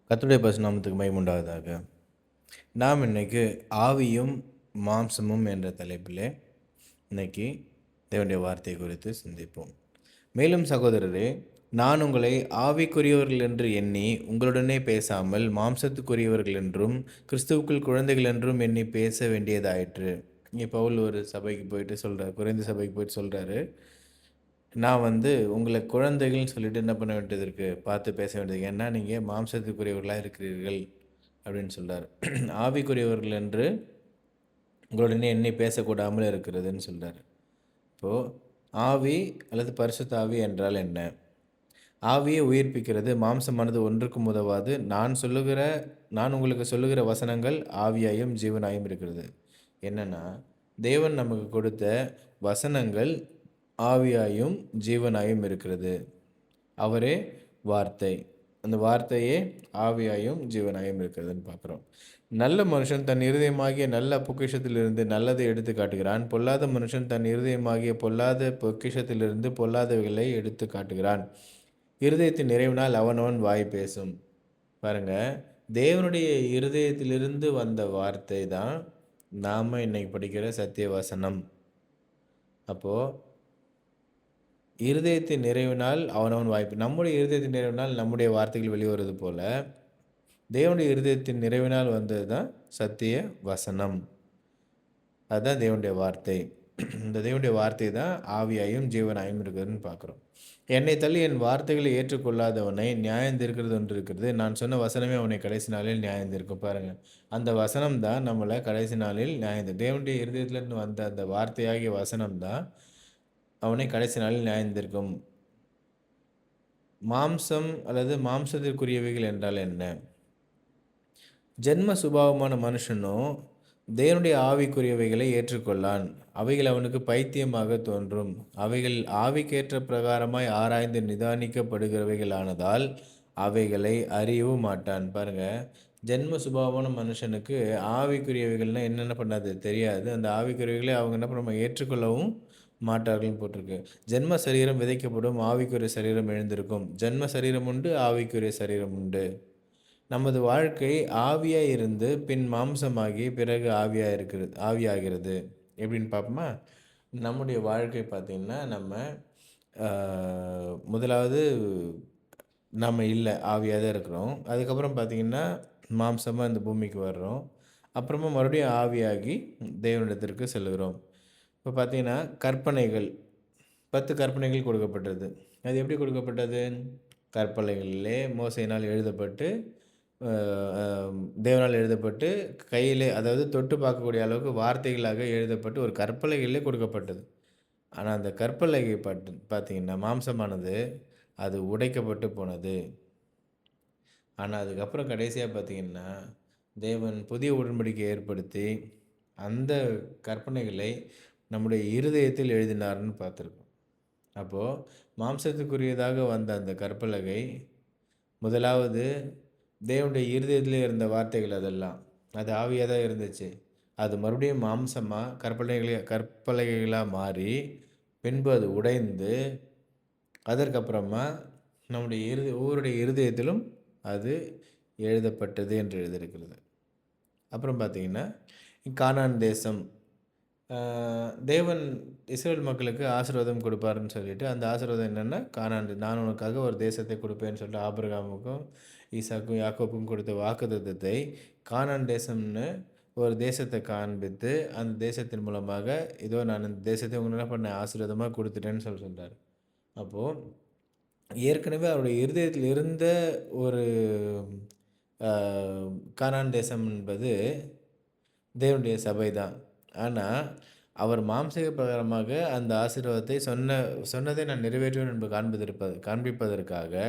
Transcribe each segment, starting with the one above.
கர்த்தருடைய பரிசுத்த நாமத்துக்கு மகிமை உண்டாவதாக. நாம் இன்னைக்கு ஆவியும் மாம்சமும் என்ற தலைப்பிலே இன்னைக்கு தேவனுடைய வார்த்தை குறித்து சிந்திப்போம். மேலும் சகோதரரே, நான் உங்களை ஆவிக்குரியவர்கள் என்று எண்ணி உங்களுடனே பேசாமல் மாம்சத்துக்குரியவர்கள் என்றும் கிறிஸ்துவுக்குள் குழந்தைகள் என்றும் எண்ணி பேச வேண்டியதாயிற்று. இங்கே பவுல் ஒரு சபைக்கு போயிட்டு சொல்கிறார், குறைந்த சபைக்கு போயிட்டு சொல்கிறாரு, நான் உங்களை குழந்தைகள்னு சொல்லிட்டு என்ன பண்ண வேண்டியது இருக்குது, பார்த்து பேச வேண்டியது. ஏன்னா நீங்கள் மாம்சத்துக்குரியவர்களாக இருக்கிறீர்கள் அப்படின்னு சொல்கிறார். ஆவிக்குரியவர்கள் என்று உங்களுடனே எண்ணி பேசக்கூடாமல் இருக்கிறதுன்னு சொல்கிறார். இப்போது ஆவி அல்லது பரிசுத்த ஆவி என்றால் என்ன? ஆவியை உயிர்ப்பிக்கிறது, மாம்சமானது ஒன்றுக்கும் உதவாது. நான் உங்களுக்கு சொல்லுகிற வசனங்கள் ஆவியாயும் ஜீவனாயும் இருக்கிறது. என்னன்னா, தேவன் நமக்கு கொடுத்த வசனங்கள் ஆவியாயும் ஜீவனாயும் இருக்கிறது. அவரே வார்த்தை. அந்த வார்த்தையே ஆவியாயும் ஜீவனாயும் இருக்கிறதுன்னு பார்க்குறோம். நல்ல மனுஷன் தன் இருதயமாகிய நல்ல பொக்கிஷத்திலிருந்து நல்லதை எடுத்து காட்டுகிறான். பொல்லாத மனுஷன் தன் இருதயமாகிய பொல்லாத பொக்கிஷத்திலிருந்து பொல்லாதவைகளை எடுத்து காட்டுகிறான். இருதயத்தின் நிறைவினால் அவனவன் வாய் பேசும். பாருங்க, தேவனுடைய இருதயத்திலிருந்து வந்த வார்த்தை தான் நாம் இன்னைக்கு படிக்கிற சத்திய வசனம். அப்போது இருதயத்தின் நிறைவினால் அவனவன் வாய்ப்பு. நம்முடைய இருதயத்தின் நிறைவினால் நம்முடைய வார்த்தைகள் வெளிவருவது போல, தேவனுடைய இருதயத்தின் நிறைவினால் வந்தது தான் சத்திய வசனம். அதுதான் தேவனுடைய வார்த்தை. இந்த தேவனுடைய வார்த்தை தான் ஆவியாயும் ஜீவனாயும் இருக்குதுன்னு பார்க்குறோம். என்னை தள்ளி என் வார்த்தைகளை ஏற்றுக்கொள்ளாதவனை நியாயந்திருக்கிறது ஒன்று இருக்கிறது. நான் சொன்ன வசனமே அவனை கடைசி நாளில் நியாயந்திருக்கும். பாருங்கள், அந்த வசனம் தான் நம்மளை கடைசி நாளில் தேவனுடைய இருதயத்திலிருந்து வந்த அந்த வார்த்தையாகிய வசனம் தான் அவனை கடைசி நாளில் நியாயந்திருக்கும். மாம்சம் அல்லது மாம்சத்திற்குரியவைகள் என்றால் என்ன? ஜென்ம சுபாவமான மனுஷனோ தேவனுடைய ஆவிக்குரியவைகளை ஏற்றுக்கொள்ளான். அவைகள் அவனுக்கு பைத்தியமாக தோன்றும். அவைகள் ஆவிக்கேற்ற பிரகாரமாய் ஆராய்ந்து நிதானிக்கப்படுகிறவைகளானதால் அவைகளை அறியவும் மாட்டான். பாருங்க, ஜென்ம சுபாவமான மனுஷனுக்கு ஆவிக்குரியவைகள்னால் என்னென்ன பண்ணாது தெரியாது. அந்த ஆவிக்குரியவைகளை அவங்க என்ன பண்ண ஏற்றுக்கொள்ளவும் மாட்டார்கள்னு போட்டிருக்கு. ஜென்ம சரீரம் விதைக்கப்படும், ஆவிக்குரிய சரீரம் எழுந்திருக்கும். ஜென்ம சரீரம் உண்டு, ஆவிக்குரிய சரீரம் உண்டு. நமது வாழ்க்கை ஆவியாக இருந்து பின் மாம்சமாகி பிறகு ஆவியாகிறது. எப்படின்னு பார்ப்போமா? நம்முடைய வாழ்க்கை பார்த்திங்கன்னா, நம்ம முதலாவது நம்ம இல்லை, ஆவியாக தான் இருக்கிறோம். அதுக்கப்புறம் பார்த்திங்கன்னா மாம்சமாக இந்த பூமிக்கு வர்றோம். அப்புறமா மறுபடியும் ஆவியாகி தேவனிடத்திற்கு செல்கிறோம். இப்போ பார்த்திங்கன்னா கற்பனைகள் 10 கற்பனைகள் கொடுக்கப்பட்டது. அது எப்படி கொடுக்கப்பட்டது? கற்பனைகளிலே மோசையினால் எழுதப்பட்டு தேவனால் எழுதப்பட்டு கையிலே, அதாவது தொட்டு பார்க்கக்கூடிய அளவுக்கு வார்த்தைகளாக எழுதப்பட்டு ஒரு கற்பலகையிலே கொடுக்கப்பட்டது. ஆனால் அந்த கற்பலகை பார்த்திங்கன்னா மாம்சமானது அது உடைக்கப்பட்டு போனது. ஆனால் அதுக்கப்புறம் கடைசியாக பார்த்திங்கன்னா தேவன் புதிய உடன்படிக்கை ஏற்படுத்தி அந்த கற்பனைகளை நம்முடைய இருதயத்தில் எழுதினார்னு பார்த்துருக்கோம். அப்போது மாம்சத்துக்குரியதாக வந்த அந்த கற்பலகை முதலாவது தேவனுடைய இருதயத்திலே இருந்த வார்த்தைகள், அதெல்லாம் அது ஆவியாக தான் இருந்துச்சு. அது மறுபடியும் மாம்சமாக கற்பலகைகளாக மாறி பின்பு அது உடைந்து அதற்கப்புறமா நம்முடைய ஒவ்வொருடைய இருதயத்திலும் அது எழுதப்பட்டது என்று எழுதியிருக்கிறது. அப்புறம் பார்த்திங்கன்னா கானான் தேசம், தேவன் இஸ்ரேல் மக்களுக்கு ஆசீர்வாதம் கொடுப்பாருன்னு சொல்லிட்டு, அந்த ஆசீர்வாதம் என்னென்னா கானான், நான் உனக்காக ஒரு தேசத்தை கொடுப்பேன்னு சொல்லிட்டு ஆபிரகாமுக்கும் ஈசாக்கும் யாக்கோப்புக்கும் கொடுத்த வாக்குத்தத்தத்தை கானான் தேசம்னு ஒரு தேசத்தை காண்பித்து அந்த தேசத்தின் மூலமாக இதோ நான் இந்த தேசத்தை உங்களுக்கு என்ன பண்ண ஆசீர்வாதமாக கொடுத்துட்டேன்னு சொல்கிறார். அப்போது ஏற்கனவே அவருடைய இருதயத்தில் இருந்த ஒரு கானான் தேசம் என்பது தேவனுடைய சபை தான். ஆனால் அவர் மாம்சீக பிரகாரமாக அந்த ஆசீர்வாதத்தை சொன்னதை நான் நிறைவேற்றுவேன் என்று காண்பிப்பதற்காக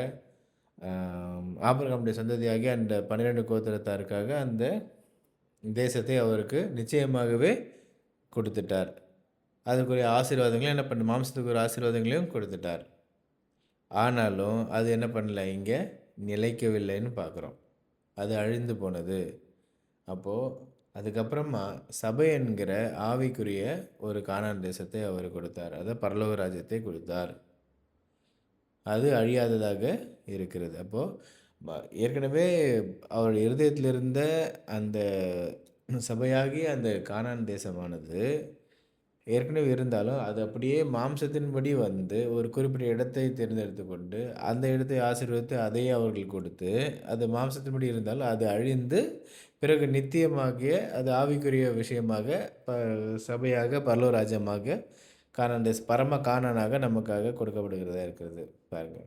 ஆபிரகாமுடைய சந்ததியாகி அந்த 12 கோத்திரத்தாருக்காக அந்த தேசத்தை அவருக்கு நிச்சயமாகவே கொடுத்துட்டார். அதுக்குரிய ஆசீர்வாதங்களையும் என்ன பண்ண, மாம்சத்துக்கு ஒரு ஆசீர்வாதங்களையும் கொடுத்துட்டார். ஆனாலும் அது என்ன பண்ணல, இங்கே நிலைக்கவில்லைன்னு பார்க்குறோம். அது அழிந்து போனது. அப்போது அதுக்கப்புறமா சபை என்கிற ஆவிக்குரிய ஒரு கானான் தேசத்தை அவர் கொடுத்தார். அதை பரலோக ராஜ்யத்தை கொடுத்தார். அது அழியாததாக இருக்கிறது. அப்போது ஏற்கனவே அவர் இருதயத்தில் இருந்த அந்த சபையாகிய அந்த கானான் தேசமானது ஏற்கனவே இருந்தாலும், அது அப்படியே மாம்சத்தின்படி வந்து ஒரு குறிப்பிட்ட இடத்தை தேர்ந்தெடுத்து கொண்டு, அந்த இடத்தை ஆசீர்வதித்து அதையே அவர்களுக்கு கொடுத்து, அது மாம்சத்தின்படி இருந்தாலும் அது அழிந்து, பிறகு நித்தியமாகிய அது ஆவிக்குரிய விஷயமாக ப சபையாக பரலோக ராஜ்யமாக கானான் பரம கானானாக நமக்காக கொடுக்கப்படுகிறதா இருக்கிறது பாருங்க.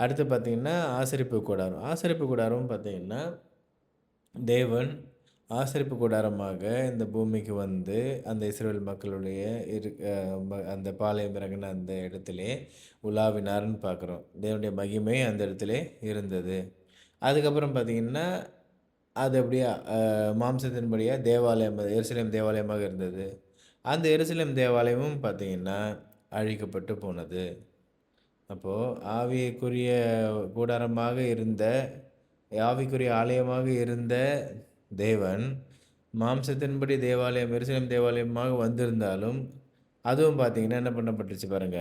அடுத்து பார்த்தீங்கன்னா, ஆசரிப்பு கூடாரம். ஆசரிப்பு கூடாரம் பார்த்தீங்கன்னா, தேவன் ஆசரிப்பு கூடாரமாக இந்த பூமிக்கு வந்து, அந்த இஸ்ரவேல் மக்களுடைய இரு அ ம அந்த பாளையம் இறங்குன அந்த இடத்திலே உலாவினார்ன்னு பார்க்குறோம். தேவனுடைய மகிமை அந்த இடத்திலே இருந்தது. அதுக்கப்புறம் பார்த்தீங்கன்னா, அது அப்படியே மாம்சத்தின்படியா தேவாலயம் எருசலேம் தேவாலயமாக இருந்தது. அந்த எருசலேம் தேவாலயமும் பார்த்தீங்கன்னா, அழிக்கப்பட்டு போனது. அப்போ ஆவிக்குரிய கூடாரமாக இருந்த, ஆவிக்குரிய ஆலயமாக இருந்த தேவன், மாம்சத்தின்படி தேவாலயம் எருசலேம் தேவாலயமாக வந்திருந்தாலும், அதுவும் பார்த்தீங்கன்னா என்ன பண்ணப்பட்டுருச்சு பாருங்க,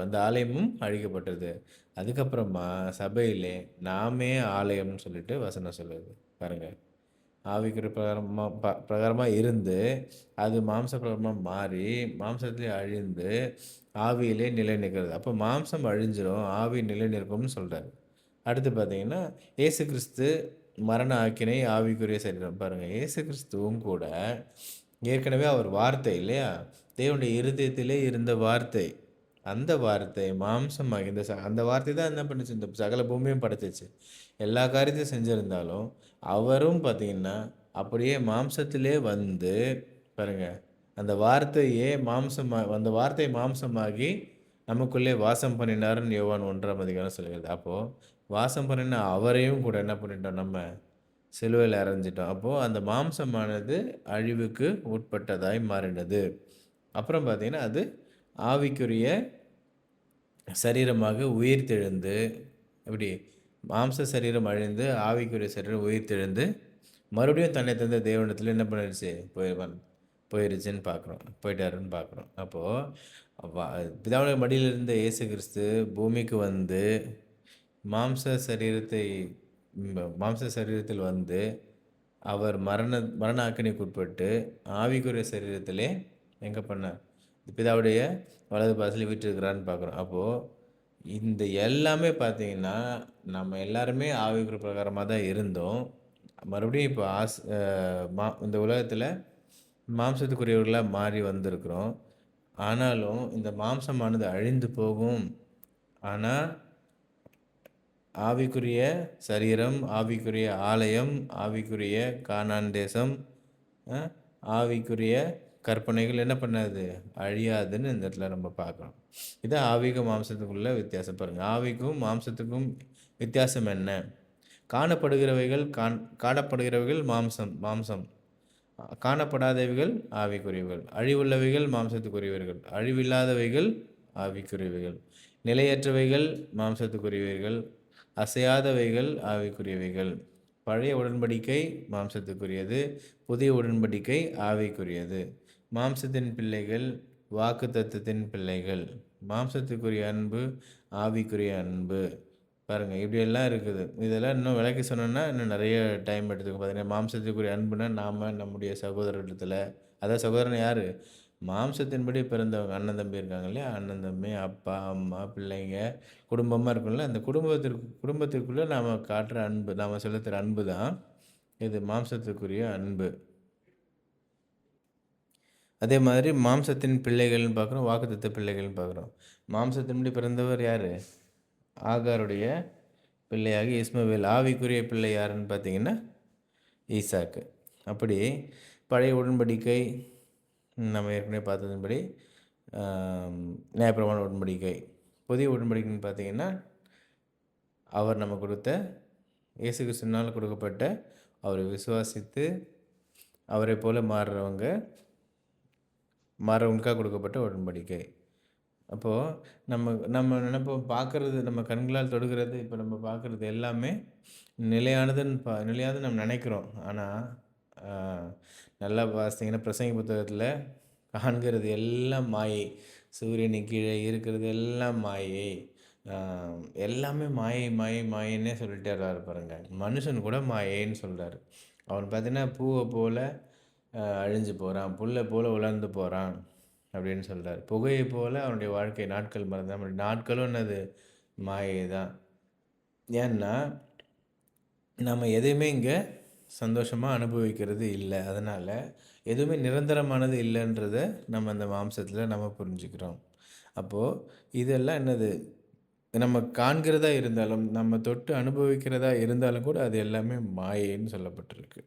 அந்த ஆலயமும் அழிக்கப்பட்டது. அதுக்கப்புறமா சபையிலே நாமே ஆலயம்னு சொல்லிட்டு வசனம் சொல்லுது பாருங்க. ஆவிக்குரிய பிரகாரமா இருந்து, அது மாம்ச பிரகாரமா மாறி, மாம்சத்திலே அழிந்து, ஆவியிலே நிலை நிற்கிறது. அப்போ மாம்சம் அழிஞ்சிரும், ஆவி நிலை நிற்கும்னு சொல்றாரு. அடுத்து பார்த்தீங்கன்னா, இயேசு கிறிஸ்து மரண ஆக்கினை ஆவிக்குரிய சரீரம். பாருங்க, இயேசு கிறிஸ்துவும் கூட ஏற்கனவே அவர் வார்த்தை இல்லையா? தேவனுடைய இருதயத்திலே இருந்த வார்த்தை. அந்த வார்த்தை மாம்சமாகி அந்த வார்த்தை தான் என்ன பண்ணுச்சு, இந்த சகல பூமியும் படைச்சுச்சு. எல்லா காரியத்தையும் செஞ்சிருந்தாலும், அவரும் பார்த்தீங்கன்னா, அப்படியே மாம்சத்திலே வந்து பாருங்க, அந்த வார்த்தையே அந்த வார்த்தை மாம்சமாகி நமக்குள்ளே வாசம் பண்ணினாருன்னு யோவான் 1ஆம் அதிகாரம் சொல்லுகிறது. அப்போ வாசம் பண்ணின அவரையும் கூட என்ன பண்ணிட்டோம் நம்ம? சிலுவையில அறைஞ்சிட்டோம். அப்போ அந்த மாம்சமானது அழிவுக்கு உட்பட்டதாய் மாறினது. அப்புறம் பார்த்தீங்கன்னா, அது ஆவிக்குரிய சரீரமாக உயிர்த்தெழுந்து, எப்படி? மாம்ச சரீரம் அழிந்து, ஆவிக்குரிய சரீரம் உயிர்த்தெழுந்து, மறுபடியும் தன்னை தந்த தேவனிடத்துல என்ன பண்ணிடுச்சு? போயிருச்சுன்னு பார்க்குறோம். போயிட்டாருன்னு பார்க்குறோம். அப்போ வ பிதாவுடைய மடியில இருந்த இயேசு கிறிஸ்து பூமிக்கு வந்து, மாம்ச சரீரத்தை மாம்ச சரீரத்தில் வந்து, அவர் மரண ஆக்கினைக்குட்பட்டு, ஆவிக்குரிய சரீரத்திலே எங்க பண்ணார்? பிதாவுடைய வலது பாரத்திலே வீற்றிருக்கிறார்ன்னு பார்க்குறோம். அப்போ இந்த எல்லாமே பார்த்தீங்கன்னா, நம்ம எல்லாருமே ஆவிக்குரிய பிரகாரமா தான் இருந்தோம். மறுபடியும் இப்போ இந்த உலகத்தில மாம்சத்துக்குரியவர்களா மாறி வந்திருக்கிறோம். ஆனாலும் இந்த மாம்சமானது அழிந்து போகும். ஆனா, ஆவிக்குரிய சரீரம், ஆவிக்குரிய ஆலயம், ஆவிக்குரிய கானான் தேசம், அ ஆவிக்குரிய கற்பனைகள் என்ன பண்ணாது? அழியாதுன்னு இந்த இடத்துல நம்ம பார்க்குறோம். இதான் ஆவிக்கும் மாம்சத்துக்குள்ள வித்தியாசம் பாருங்க. ஆவிக்கும் மாம்சத்துக்கும் வித்தியாசம் என்ன? காணப்படுகிறவைகள் மாம்சம் மாம்சம். காணப்படாதவைகள் ஆவிக்குரியவைகள். அழிவுள்ளவைகள் மாம்சத்துக்குரியவர்கள். அழிவில்லாதவைகள் ஆவிக்குரியவைகள். நிலையற்றவைகள் மாம்சத்துக்குரியவைகள். அசையாதவைகள் ஆவிக்குரியவைகள். பழைய உடன்படிக்கை மாம்சத்துக்குரியது. புதிய உடன்படிக்கை ஆவிக்குரியது. மாம்சத்தின் பிள்ளைகள் வாக்குத்தத்தத்தின் பிள்ளைகள். மாம்சத்துக்குரிய அன்பு ஆவிக்குரிய அன்பு. பாருங்க, இப்படியெல்லாம் இருக்குது. இதெல்லாம் இன்னும் விளக்கி சொன்னோன்னா, இன்னும் நிறைய டைம் எடுத்துக்கும். பார்த்தீங்கன்னா, மாம்சத்துக்குரிய அன்புனா நாம நம்முடைய சகோதரரிடத்துல, அதாவது சகோதரன் யாரு? மாம்சத்தின்படி பிறந்தவங்க. அண்ணன், தம்பி இருக்காங்க இல்லையா? அண்ணன், தம்பி, அப்பா, அம்மா, பிள்ளைங்க, குடும்பமா இருக்கும்ல. அந்த குடும்பத்திற்குள்ள நாம காட்டுற அன்பு, நாம செலுத்துற அன்பு தான் இது மாம்சத்துக்குரிய அன்பு. அதே மாதிரி மாம்சத்தின் பிள்ளைகள்னு பார்க்குறோம், வாக்குத்தத்த பிள்ளைகள்னு பார்க்குறோம். மாம்சத்தின்படி பிறந்தவர் யாரு? ஆகாருடைய பிள்ளையாகி இஸ்மவேல். ஆவிக்குரிய பிள்ளை யாருன்னு பார்த்தீங்கன்னா ஈசாக்கு. அப்படி பழைய உடன்படிக்கை நம்ம ஏற்கனவே பார்த்ததன்படி நியாயப்பிரமாண உடன்படிக்கை. புதிய உடன்படிக்கைன்னு பார்த்தீங்கன்னா அவர் நம்ம கொடுத்த இயேசு கிறிஸ்துவினால் கொடுக்கப்பட்ட, அவரை விசுவாசித்து அவரை போல மாறுறவங்களுக்காக கொடுக்கப்பட்ட உடன்படிக்கை. அப்போது நம்ம நம்ம நினைப்போம், பார்க்குறது, நம்ம கண்களால் தொடுகிறது, இப்போ நம்ம பார்க்குறது எல்லாமே நிலையானதுன்னு நம்ம நினைக்கிறோம். ஆனால் நல்லா வாசித்தீங்கன்னா பிரசங்கி புத்தகத்தில் காண்கிறது எல்லாம் மாயை. சூரியனுக்கு கீழே இருக்கிறது எல்லாம் மாயை. எல்லாமே மாயை, மாயை, மாயைன்னே சொல்லிட்டே வர்றாரு பாருங்க. மனுஷன் கூட மாயைன்னு சொல்றாரு. அவன் பார்த்தீங்கன்னா, "பூவ போல அழிஞ்சு போறான். புல்ல போல உலர்ந்து போறான்." அப்படின்னு சொல்றாரு. புகையைப் போல அவனுடைய வாழ்க்கை நாட்கள் மறந்து நம்முடைய நாட்களும் என்னது? மாயை தான். ஏன்னா, நம்ம எதையுமே இங்க சந்தோஷமா அனுபவிக்கிறது இல்ல. அதனால, எதுவுமே நிரந்தரமானது இல்லன்றத நம்ம அந்த மாம்சத்தில நம்ம புரிஞ்சுக்கிறோம். அப்போ இதெல்லாம் என்னது? நம்ம காண்கிறதா இருந்தாலும், நம்ம தொட்டு அனுபவிக்கிறதா இருந்தாலும் கூட, அது எல்லாமே மாயைன்னு சொல்லப்பட்டிருக்கு.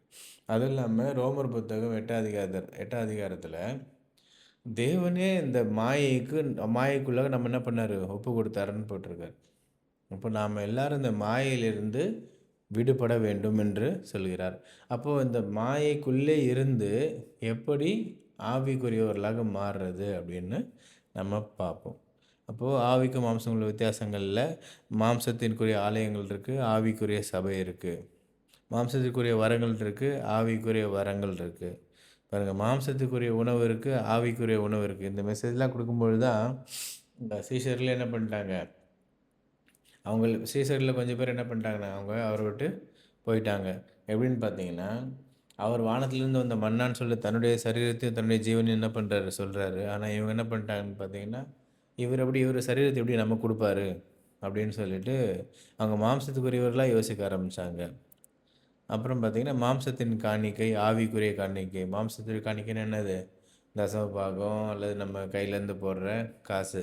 அதுவும் இல்லாம ரோமர் புத்தகம் 8ஆம் அதிகாரத்தில, தேவனே இந்த மாயைக்குள்ள நம்ம என்ன பண்ணாரு? ஒப்பு கொடுத்தாருன்னு போட்டிருக்காரு. அப்போ நாம எல்லாரும் இந்த மாயையிலிருந்து விடுபட வேண்டும் என்று சொல்கிறார். அப்போ இந்த மாயைக்குள்ளே இருந்து எப்படி ஆவிக்குரியவர்களாக மாறுறது அப்படின்னு நம்ம பார்ப்போம். அப்போ ஆவிக்கும் மாம்சம் உள்ள வித்தியாசங்கள்ல மாம்சத்திற்குரிய ஆலயங்கள் இருக்கு, ஆவிக்குரிய சபை இருக்கு. மாம்சத்திற்குரிய வரங்கள் இருக்கு, ஆவிக்குரிய வரங்கள் இருக்கு. பாருங்க, மாம்சத்துக்குரிய உணவு இருக்கு, ஆவிக்குரிய உணவு இருக்கு. இந்த மெசேஜ்லாம் குடுக்கும்பொழுது தான் இந்த சீஷர்கள் என்ன பண்ணிட்டாங்க, சீசர்ல கொஞ்சம் பேர் என்ன பண்ணிட்டாங்கன்னா, அவங்க அவர விட்டு போயிட்டாங்க. எப்படின்னு பார்த்தீங்கன்னா, அவர் வானத்திலிருந்து வந்த மன்னான்னு சொல்லி தன்னுடைய சரீரத்தையும், தன்னுடைய ஜீவனையும் என்ன பண்றாரு சொல்றாரு. ஆனா இவங்க என்ன பண்ணிட்டாங்கன்னு பார்த்தீங்கன்னா, இவர் சரீரத்த எப்படி நமக்கு குடுப்பாரு? அப்படின்னு சொல்லிட்டு, அவங்க மாம்சத்துக்குரியவர்களா யோசிக்க ஆரம்பிச்சாங்க. அப்புறம் பார்த்தீங்கன்னா, மாம்சத்தின் காணிக்கை, ஆவிக்குரிய காணிக்கை. மாம்சத்துடைய காணிக்கைன்னா என்னது? தசம பாகம் அல்லது நம்ம கையிலேருந்து போடுற காசு.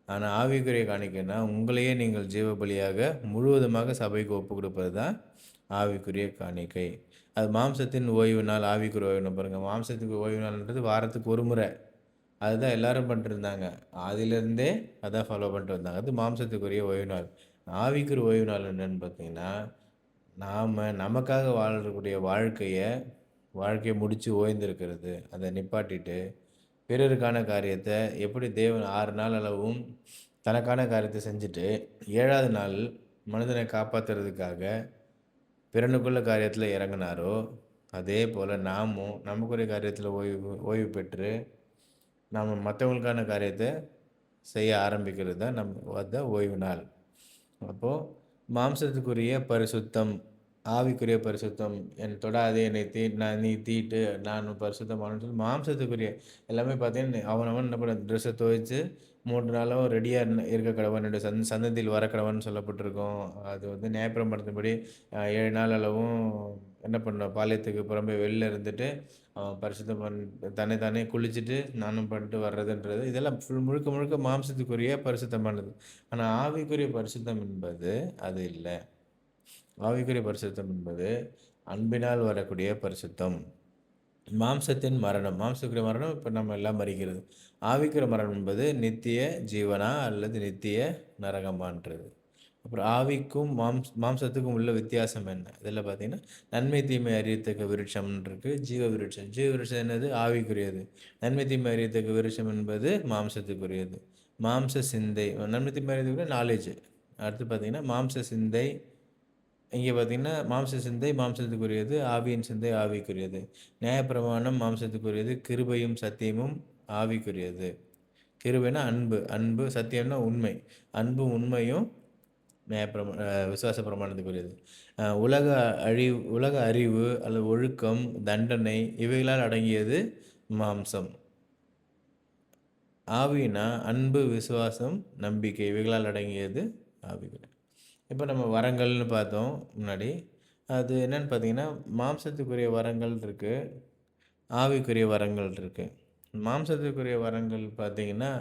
ஆனா ஆவிக்குரிய காணிக்கைன்னா, உங்களையே நீங்கள் ஜீவ பலியாக முழுவதுமாக சபைக்கு ஒப்புக் கொடுப்பது தான் ஆவிக்குரிய காணிக்கை. அது மாம்சத்தின் ஓய்வு நாள், ஆவிக்குரிய ஓய்வு நாள். பாருங்க, மாம்சத்துக்கு ஓய்வு நாள்ன்றது வாரத்துக்கு ஒரு முறை. அதுதான் எல்லாரும் பண்ணிட்டுருந்தாங்க. ஆதியிலேருந்தே அதான் ஃபாலோ பண்ணிட்டு வந்தாங்க. அது மாம்சத்துக்குரிய ஓய்வு நாள். ஆவிக்குரிய ஓய்வு நாள் என்னன்னு பார்த்தீங்கன்னா, நமக்காக வாழக்கூடிய வாழ்க்கைய முடிச்சு ஓய்ந்திருக்கிறது. அத நிப்பாட்டிட்டு, பிறருக்கான காரியத்த எப்படி தேவன் 6 நாள் அளவும் தனக்கான காரியத்த செஞ்சுட்டு, 7வது நாள் மனிதனை காப்பாத்துறதுக்காக பிறனுக்குள்ள காரியத்தில இறங்குனாரோ, அதே போல நாமும் நமக்குரிய காரியத்தில ஓய்வு பெற்று, நாம மத்தவங்களுக்கான காரியத்த செய்ய ஆரம்பிக்கிறது தான் அதான் ஓய்வு நாள். அப்போ மாம்சத்துக்குரிய பரிசுத்தம், ஆவிக்குரிய பரிசுத்தம், தொடாதே என்னை நீ தீட்டு நான் பரிசுத்தமானவன்னு சொல்லி மாம்சத்துக்குரிய எல்லாமே பார்த்தீங்கன்னா, அவனவன் என்ன பண்ண ட்ரெஸ்ஸை துவைச்சு 3 நாளும் ரெடியா இருக்க கடவன், என்னுடைய சந்ததியில் வர கடவன்னு சொல்லப்பட்டிருக்கும். அது வந்து நியாயப்பிரமாணத்தின்படி 7 நாள் அளவும் என்ன பண்ணணும், பாளையத்துக்கு புறம்பே வெளில இருந்துட்டு பரிசுத்தம் தன்னை தானே குளிச்சுட்டு ஸ்நானம் பண்ணிட்டு வர்றதுன்றது, இதெல்லாம் முழுக்க முழுக்க மாம்சத்துக்குரிய பரிசுத்தமானது. ஆனா ஆவிக்குரிய பரிசுத்தம் என்பது அது இல்ல. ஆவிக்குரிய பரிசுத்தம் என்பது அன்பினால் வரக்கூடிய பரிசுத்தம். மாம்சத்தின் மரணம். மாம்சக்குரிய மரணம் இப்ப நம்ம எல்லாம் மரிக்கிறது. ஆவிக்குரிய மரணம் என்பது நித்திய ஜீவனா அல்லது நித்திய நரகமான்றது. அப்புறம் ஆவிக்கும் மாம்சத்துக்கும் உள்ள வித்தியாசம் என்ன? இதில பார்த்தீங்கன்னா, நன்மை தீமை அறியத்தக்க விருட்சம்ன்னு இருக்கு. ஜீவ விருட்சம். ஜீவ விருட்சம் என்னது? ஆவிக்குரியது. நன்மை தீமை அறியத்தக்க விருட்சம் என்பது மாம்சத்துக்குரியது. மாம்ச சிந்தை. நன்மை தீமை அறியத்தக்க நாலேட்ஜ். அடுத்து பார்த்தீங்கன்னா, மாம்ச சிந்தை. இங்கே பார்த்தீங்கன்னா, மாம்ச சிந்தை மாம்சத்துக்குரியது, ஆவியின் சிந்தை ஆவிக்குரியது. நியாயப்பிரமாணம் மாம்சத்துக்குரியது, கிருபையும் சத்தியமும் ஆவிக்குரியது. கிருபைனா அன்பு, சத்தியம்னா உண்மை. அன்பும் உண்மையும் விசுவாச பிரமாணத்துக்குரியது. உலக அறிவு அல்லது ஒழுக்கம், தண்டனை இவைகளால் அடங்கியது மாம்சம். ஆவினா அன்பு, விசுவாசம், நம்பிக்கை இவைகளால் அடங்கியது ஆவிக்குரிய. இப்போ நம்ம வரங்கள்னு பார்த்தோம் முன்னாடி. அது என்னன்னு பார்த்தீங்கன்னா, மாம்சத்துக்குரிய வரங்கள் இருக்கு, ஆவிக்குரிய வரங்கள் இருக்கு. மாம்சத்துக்குரிய வரங்கள் பார்த்தீங்கன்னா,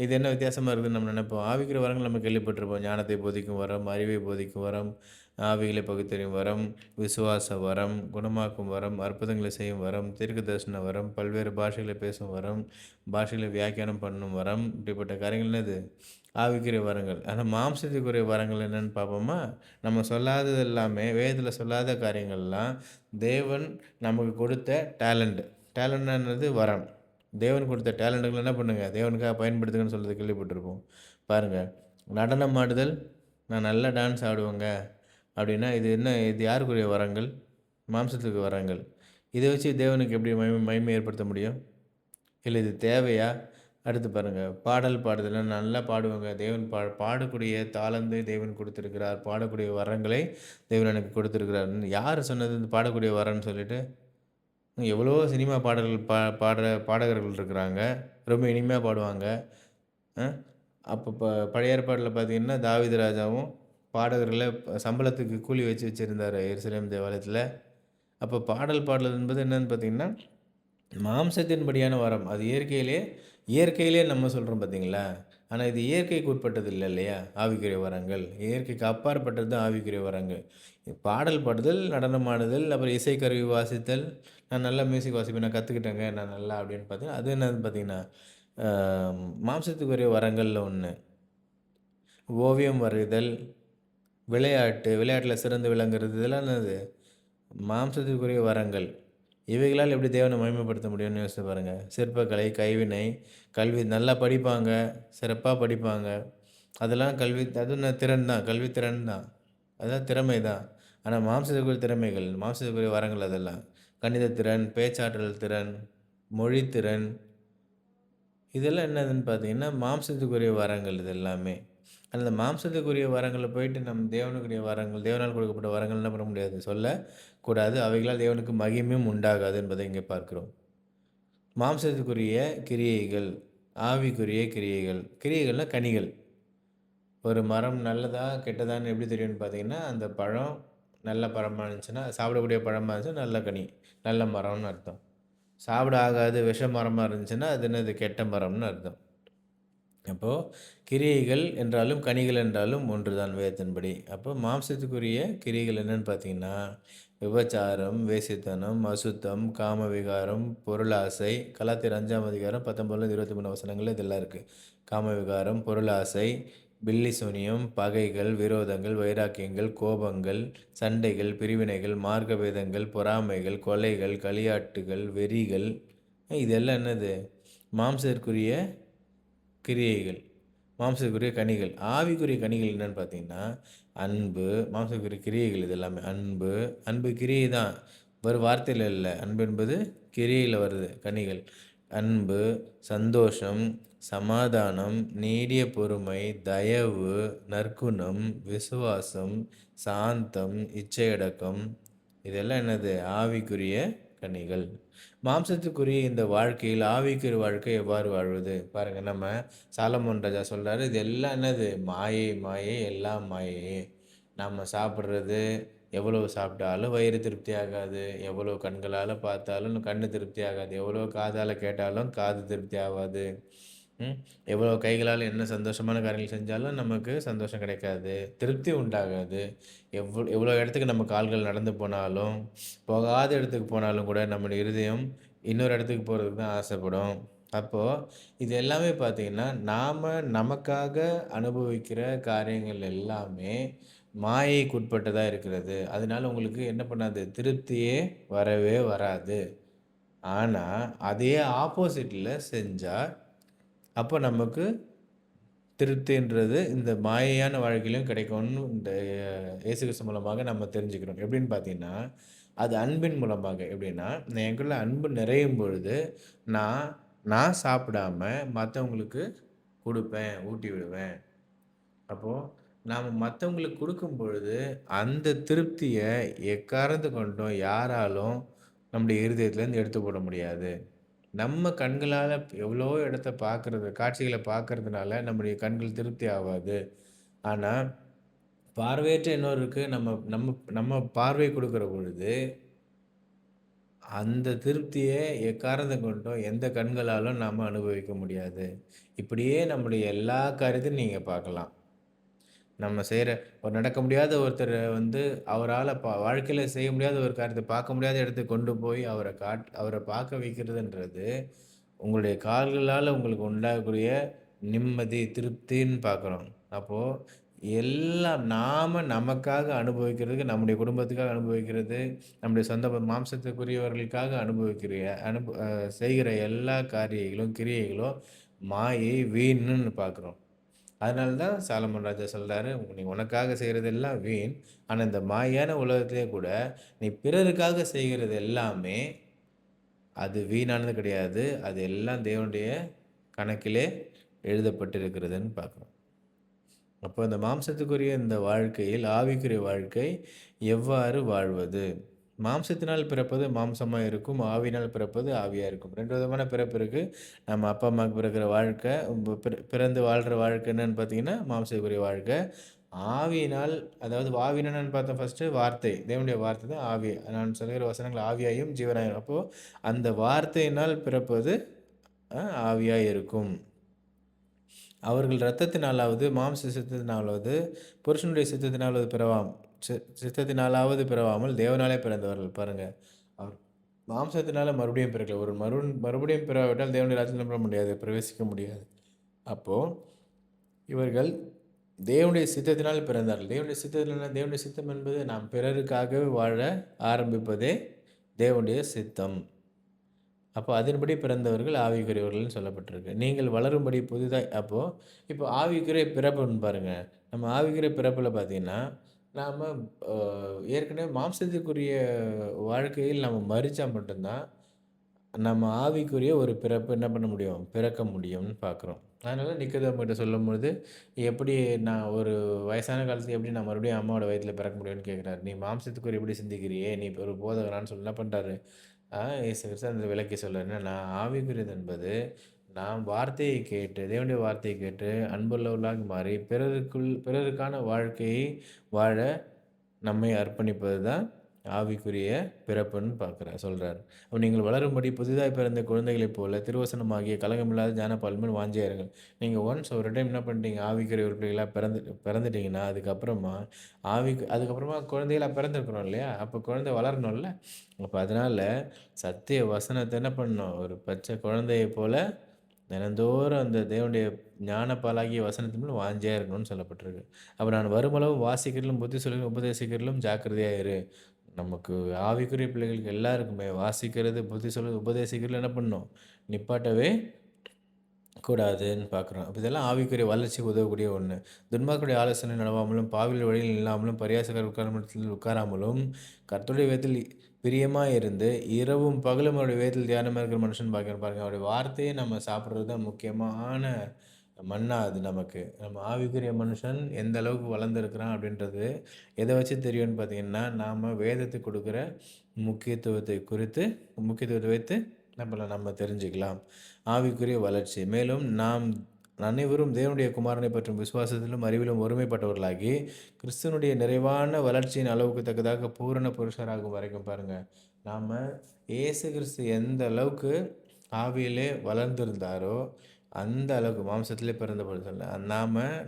இது என்ன வித்தியாசமா இருக்குதுன்னு நம்ம நினைப்போம். ஆவிக்குரிய வரங்கள் நம்ம கேள்விப்பட்டிருப்போம். ஞானத்தை போதிக்கும் வரம், அறிவை போதிக்கும் வரம், ஆவிகளை பகுத்தறியும் வரம், விசுவாச வரம், குணமாக்கும் வரம், அற்புதங்களை செய்யும் வரம், தீர்க்கதரிசன வரம், பல்வேறு பாஷைகளை பேசும் வரம், பாஷைகளை வியாக்கியானம் பண்ணும் வரம், இப்படிப்பட்ட காரியங்கள் என்னது? ஆவிக்குரிய வரங்கள். ஆனா மாம்சத்துக்குரிய வரங்கள் என்னன்னு பார்ப்போமா? நம்ம சொல்லாதது எல்லாமே, வேதத்தில சொல்லாத காரியங்கள்லாம் தேவன் நமக்கு கொடுத்த டேலண்ட். டேலண்ட்னா என்னது? வரம். தேவன் கொடுத்த டேலண்ட்டுகள என்ன பண்ணுங்க? தேவனுக்காக பயன்படுத்துங்கன்னு சொல்றத கேள்விப்பட்டிருப்போம். பாருங்க, நடனம் ஆடுதல், நான் நல்லா டான்ஸ் ஆடுவேங்க அப்படின்னா, இது யாருக்குரிய வரங்கள்? மாம்சத்துக்கு வரங்கள். இத வச்சு தேவனுக்கு எப்படி மகிமை ஏற்படுத்த முடியும்? இல்ல இது தேவையா? அடுத்து பாருங்க, பாடல் பாடுதல்ல நல்லா பாடுவாங்க. தேவன் பாடக்கூடிய தாளந்து தேவன் குடுத்திருக்கிறார். பாடக்கூடிய வரங்களை தேவன் எனக்கு குடுத்திருக்கிறார். யார் சொன்னது இந்த பாடக்கூடிய வரம்ன்னு சொல்லிட்டு? எவ்வளவோ சினிமா பாடல்கள் பாடுற பாடகர்கள் இருக்கிறாங்க. ரொம்ப இனிமையா பாடுவாங்க. அ அப்போ பழைய ஏற்பாட்ல பார்த்தீங்கன்னா, தாவீது ராஜாவும் பாடகர்கள சம்பளத்துக்கு கூலி வச்சு வச்சிருந்தாரு எருசலேம் தேவாலயத்தில. அப்போ பாடல் பாடுதல் என்பது என்னன்னு பார்த்தீங்கன்னா, மாம்சத்தின்படியான வரம். அது இயற்கையிலே நம்ம சொல்றோம் பார்த்தீங்களா? ஆனா இது இயற்கைக்கு உட்பட்டது இல்ல இல்லையா? ஆவிக்குரிய வரங்கள். இயற்கைக்கு அப்பாற்பட்டது தான் ஆவிக்குரிய வரங்கள். பாடல் பாடுதல், நடனம் ஆடுதல், அப்புறம் இசைக்கருவி வாசித்தல். நான் நல்லா மியூசிக் வாசிப்பேன். நான் கத்துக்கிட்டேங்க. நான் நல்லா அப்படின்னு பார்த்தீங்கன்னா, அது என்னன்னு பார்த்தீங்கன்னா, அ மாம்சத்துக்குரிய வரங்கள்ல ஒண்ணு. ஓவியம் வரைதல், விளையாட்டுல சிறந்து விளங்குறது இதெல்லாம் என்னது? மாம்சத்திற்குரிய வரங்கள். இவைகளால் எப்படி தேவனை மகிமைப்படுத்த முடியும்னு யோசித்து பாருங்க. சிற்பக்கலை, கைவினை, கல்வி நல்லா படிப்பாங்க, சிறப்பா படிப்பாங்க. அதெல்லாம் அதுவும் என்ன திறன் தான், கல்வி திறன் தான். அதெல்லாம் திறமை தான். ஆனா மாம்சத்துக்குரிய திறமைகள், மாம்சத்துக்குரிய வரங்கள் அதெல்லாம். கணித திறன், பேச்சாற்றல் திறன், மொழித்திறன் இதெல்லாம் என்னதுன்னு பார்த்தீங்கன்னா, மாம்சத்துக்குரிய வரங்கள் இது எல்லாமே. அந்த மாம்சத்துக்குரிய வரங்கள போயிட்டு நம்ம தேவனுக்குரிய வரங்கள், தேவனால் கொடுக்கப்பட்ட வரங்கள் என்ன பண்ண முடியாது? சொல்லக்கூடாது. அவைகளால் தேவனுக்கு மகிமையும் உண்டாகாது என்பதை இங்கே பார்க்கிறோம். மாம்சத்துக்குரிய கிரியைகள், ஆவிக்குரிய கிரியைகள். கிரியைகள்னா கனிகள். ஒரு மரம் நல்லதா, கெட்டதான்னு எப்படி தெரியும்னு பார்த்தீங்கன்னா, அந்த பழம் நல்ல பழமா இருந்துச்சுன்னா, சாப்பிடக்கூடிய பழமா இருந்துச்சுன்னா நல்ல கனி, நல்ல மரம்னு அர்த்தம். சாப்பிட ஆகாது விஷ மரமா இருந்துச்சுன்னா, அது என்னது? கெட்ட மரம்னு அர்த்தம். அப்போ கிரியைகள் என்றாலும், கனிகள் என்றாலும் ஒன்றுதான் வேதத்தின்படி. அப்போ மாம்சத்துக்குரிய கிரியைகள் என்னன்னு பார்த்தீங்கன்னா, விபச்சாரம், வேசித்தனம், அசுத்தம், காமவிகாரம், பொருளாசை. கலாத்தியர் 5ஆம் அதிகாரம் 19 23 வசனங்கள்ல இதெல்லாம் இருக்கு. காமவிகாரம், பொருளாசை, பில்லி சூனியம், பகைகள், விரோதங்கள், வைராக்கியங்கள், கோபங்கள், சண்டைகள், பிரிவினைகள், மார்க்கபேதங்கள், பொறாமைகள், கொலைகள், களியாட்டுகள், வெறிகள். இதெல்லாம் என்னது? மாம்சத்திற்குரிய கிரியைகள். மாம்சத்துக்குரிய கனிகள். ஆவிக்குரிய கனிகள் என்னன்னு பார்த்தீங்கன்னா, அன்பு, மாம்சத்துக்குரிய கிரியைகள் இது எல்லாமே. அன்பு, அன்பு கிரியை தான். வெறும் வார்த்தையில இல்ல. அன்பு என்பது கிரியையில வருது கனிகள். அன்பு, சந்தோஷம், சமாதானம், நீடிய பொறுமை, தயவு, நற்குணம், விசுவாசம், சாந்தம், இச்சையடக்கம். இதெல்லாம் என்னது? ஆவிக்குரிய கனிகள். மாம்சத்துக்குரிய இந்த வாழ்க்கையில் ஆவிக்குரிய வாழ்க்கை எவ்வாறு வாழ்வது? பாருங்க நம்ம சாலமோன் ராஜா சொல்றாரு, "இது எல்லாம் என்னது? மாயை, மாயை, எல்லாம் மாயையே." நம்ம சாப்பிடுறது, எவ்வளவு சாப்பிட்டாலும் வயிறு திருப்தி ஆகாது. எவ்வளோ கண்களால பார்த்தாலும் கண்ணு திருப்தி ஆகாது. எவ்வளோ காதால கேட்டாலும் காது திருப்தி ஆவாது. ம். எவ்வளோ கைகளால என்ன சந்தோஷமான காரியங்கள் செஞ்சாலும் நமக்கு சந்தோஷம் கிடைக்காது. திருப்தி உண்டாகாது. எவ்வளோ இடத்துக்கு நம்ம கால்கள் நடந்து போனாலும், போகாத இடத்துக்கு போனாலும் கூட நம்முடைய இருதயம் இன்னொரு இடத்துக்கு போறதுக்கு தான் ஆசைப்படும். அப்போ இது எல்லாமே பார்த்தீங்கன்னா, நமக்காக அனுபவிக்கிற காரியங்கள் எல்லாமே மாயைக்குட்பட்டதா இருக்கிறது. அதனால உங்களுக்கு என்ன பண்ணாது? திருப்தியே வரவே வராது. ஆனா, அதையே ஆப்போசிட்ல செஞ்சா, அப்ப நமக்கு திருப்தின்றது இந்த மாயையான வாழ்க்கையிலும் கிடைக்கும்னு இந்த இயேசு கிறிஸ்து மூலமாக நம்ம தெரிஞ்சுக்கிறோம். எப்படின்னு பார்த்தீங்கன்னா, அது அன்பின் மூலமாக. எப்படின்னா, எனக்குள்ள அன்பு நிறையும் பொழுது, நான் நான் சாப்பிடாம மத்தவங்களுக்கு குடுப்பேன், ஊட்டி விடுவேன். அப்போ நாம மத்தவங்களுக்கு குடுக்கும் பொழுது, அந்த திருப்திய எக்காரணத்த கொண்டும் யாராலும் நம்முடைய இருதயத்திலேருந்து எடுத்து போட முடியாது. நம்ம கண்களால எவ்வளோ இடத்த பார்க்கறது, காட்சிகள பார்க்கறதுனால நம்முடைய கண்கள் திருப்தி ஆவாது. ஆனா, பார்வையற்ற இன்னொருக்கு நம்ம நம்ம நம்ம பார்வை கொடுக்கிற பொழுது, அந்த திருப்திய எக்காரணத்த கொண்டும் எந்த கண்களாலும் நாம அனுபவிக்க முடியாது. இப்படியே நம்முடைய எல்லா காரியத்தையும் நீங்க பார்க்கலாம். நம்ம செய்ற ஒரு நடக்க முடியாத ஒருத்தர வந்து அவரால வாழ்க்கையில செய்ய முடியாத ஒரு காரியத்த பார்க்க முடியாத இடத்துக்கு கொண்டு போய் அவர பார்க்க வைக்கிறதுன்றது, உங்களுடைய கால்களால உங்களுக்கு உண்டாகக்கூடிய நிம்மதி, திருப்தின்னு பார்க்குறோம். அப்போ எல்லாம் நமக்காக அனுபவிக்கிறதுக்கு, நம்முடைய குடும்பத்துக்காக அனுபவிக்கிறது, நம்முடைய சொந்த மாம்சத்துக்குரியவர்களுக்காக அனுபவிக்கிற செய்கிற எல்லா காரியங்களும், கிரியைகளும் மாயை, வீண்ன்னு பார்க்குறோம். அதனால தான் சாலமன் ராஜா சொல்றாரு, "நீ உனக்காக செய்றதெல்லாம் வீண். ஆனா இந்த மாயான உலகத்திலே கூட, நீ பிறருக்காக செய்கிறது எல்லாமே, அது வீணானது கிடையாது. அது எல்லாம் தேவனுடைய கணக்கிலே எழுதப்பட்டிருக்கிறதுன்னு பார்க்குறோம். அப்போ இந்த மாம்சத்துக்குரிய இந்த வாழ்க்கையில் ஆவிக்குரிய வாழ்க்கை எவ்வாறு வாழ்வது? மாம்சத்தினால் பிறப்பது மாம்சமாக இருக்கும், ஆவியினால் பிறப்பது ஆவியாக இருக்கும். ரெண்டு விதமான பிறப்பு இருக்குது. நம்ம அப்பா அம்மாவுக்கு பிறக்கிற வாழ்க்கை, பிறந்து வாழ்கிற வாழ்க்கை என்னன்னு பார்த்தீங்கன்னா மாம்சத்துக்குரிய வாழ்க்கை. ஆவியினால், அதாவது ஆவினா என்னன்னு பார்த்தோம் ஃபஸ்ட்டு, வார்த்தை, தேவனுடைய வார்த்தை தான் ஆவி. நான் சொல்கிற வசனங்கள் ஆவியாயும் ஜீவனாயும். அப்போது அந்த வார்த்தையினால் பிறப்பது ஆவியாக இருக்கும். அவர்கள் இரத்தத்தினாலாவது மாம்ச சித்தத்தினாலாவது புருஷனுடைய சித்தத்தினாலாவது சித்தத்தினாலாவது பிறவாமல் தேவனாலே பிறந்தவர்கள். பாருங்கள், அவர் மாம்சத்தினால மறுபடியும் பிறக்கல. ஒரு மறுபடியும் பிறவிட்டால் தேவனுடைய ராஜ்யத்தில் பெற முடியாது, பிரவேசிக்க முடியாது. அப்போது இவர்கள் தேவனுடைய சித்தத்தினால் பிறந்தார்கள். தேவனுடைய சித்தம் என்பது நாம் பிறருக்காகவே வாழ ஆரம்பிப்பதே தேவனுடைய சித்தம். அப்போ அதன்படி பிறந்தவர்கள் ஆவிக்குரியவர்கள்னு சொல்லப்பட்டிருக்கு. நீங்கள் வளரும்படி புதிதாய். அப்போது இப்போ ஆவிக்குரிய பிறப்புன்னு பாருங்கள். நம்ம ஆவிக்குரிய பிறப்பில் பார்த்திங்கன்னா, நாம் ஏற்கனவே மாம்சத்துக்குரிய வாழ்க்கையில் நம்ம மறித்தா மட்டும்தான் நம்ம ஆவிக்குரிய ஒரு பிறப்பு என்ன பண்ண முடியும், பிறக்க முடியும்னு பார்க்குறோம். அதனால் நிக்கதேமுகிட்ட சொல்லும்பொழுது, எப்படி நான் ஒரு வயசான காலத்தில் எப்படி நான் மறுபடியும் அம்மாவோட வயிற்றில் பிறக்க முடியும்னு கேட்குறாரு. நீ மாம்சத்துக்குரிய எப்படி சிந்திக்கிறியே, நீ இப்போ ஒரு போதகரான்னு சொல்லி என்ன பண்ணுறாரு, இயேசு கிறிஸ்து அந்த விளக்கி சொல்ல என்னன்னா, ஆவிக்குரியது என்பது நாம் வார்த்தையை கேட்டு, தேவனுடைய வார்த்தையை கேட்டு அன்புள்ளவர்களாக மாறி பிறருக்கான வாழ்க்கையை வாழ நம்மை அர்ப்பணிப்பது தான் ஆவிக்குரிய பிறப்புன்னு சொல்கிறார். அப்போ நீங்கள் வளரும்படி புதிதாக பிறந்த குழந்தைகளைப் போல திருவசனமாகிய கலங்கமில்லாத ஞானப்பால்மேல் வாஞ்சியாக இருங்கள். நீங்கள் ஒன்ஸ் ஒரு டைம் என்ன பண்ணிட்டீங்க, ஆவிக்குரிய உருப்படிகளாக பிறந்துட்டீங்கன்னா அதுக்கப்புறமா குழந்தைகளாக பிறந்திருக்கிறோம் இல்லையா, அப்போ குழந்தை வளரணும்ல. அப்போ அதனால் சத்திய வசனத்தை என்ன பண்ணணும், ஒரு பச்சை குழந்தையை போல் தினந்தோறும் அந்த தேவனுடைய ஞானப்பாலாகிய வசனத்தின் மேல் வாஞ்சியாக இருக்கணும்னு சொல்லப்பட்டிருக்கு. அப்போ நான் வருமளவு வாசிக்கிறதிலும் புத்தி சொல்லிலும் உபதேசிக்கிறதிலும் ஜாக்கிரதையாக இரு. நமக்கு ஆவிக்குரிய பிள்ளைகளுக்கு எல்லாருக்குமே வாசிக்கிறது, புத்தி சொல்கிறது, உபதேசிக்கிறது என்ன பண்ணணும், நிப்பாட்டவே கூடாதுன்னு பார்க்குறோம். அப்போ இதெல்லாம் ஆவிக்குரிய வளர்ச்சிக்கு உதவக்கூடிய ஒன்று. துன்மார்க்கருடைய ஆலோசனை நடவாமலும், பாவிகள் வழியில் இல்லாமலும், பரியாசகர் உட்காரத்தில் உட்காராமலும், கர்த்தருடைய வேதத்தில் பிரியமாக இருந்து இரவும் பகலும் அவருடைய வேதத்தில் தியானமாக இருக்கிற மனுஷன் பார்க்கணும். பாருங்கள், அவருடைய வார்த்தையை நம்ம சாப்பிட்றது தான் முக்கியமான மன்னா. அது நமக்கு நம்ம ஆவிக்குரிய மனுஷன் எந்த அளவுக்கு வளர்ந்துருக்கிறான் அப்படின்றது எதை வச்சு தெரியும்னு பார்த்தீங்கன்னா, நாம் வேதத்துக்கு கொடுக்குற முக்கியத்துவத்தை வைத்து நம்ம தெரிஞ்சுக்கலாம் ஆவிக்குரிய வளர்ச்சி. மேலும் நாம் அனைவரும் தேவனுடைய குமாரனை பற்றும் விசுவாசத்திலும் அறிவிலும் ஒருமைப்பட்டவர்களாகி கிறிஸ்துவனுடைய நிறைவான வளர்ச்சியின் அளவுக்கு தக்கதாக பூரண புருஷராகும் வரைக்கும். பாருங்கள், நாம் இயேசு கிறிஸ்து எந்த அளவுக்கு ஆவியிலே வளர்ந்திருந்தாரோ அந்த அளவுக்கு மாம்சத்திலே பிறந்த பொழுது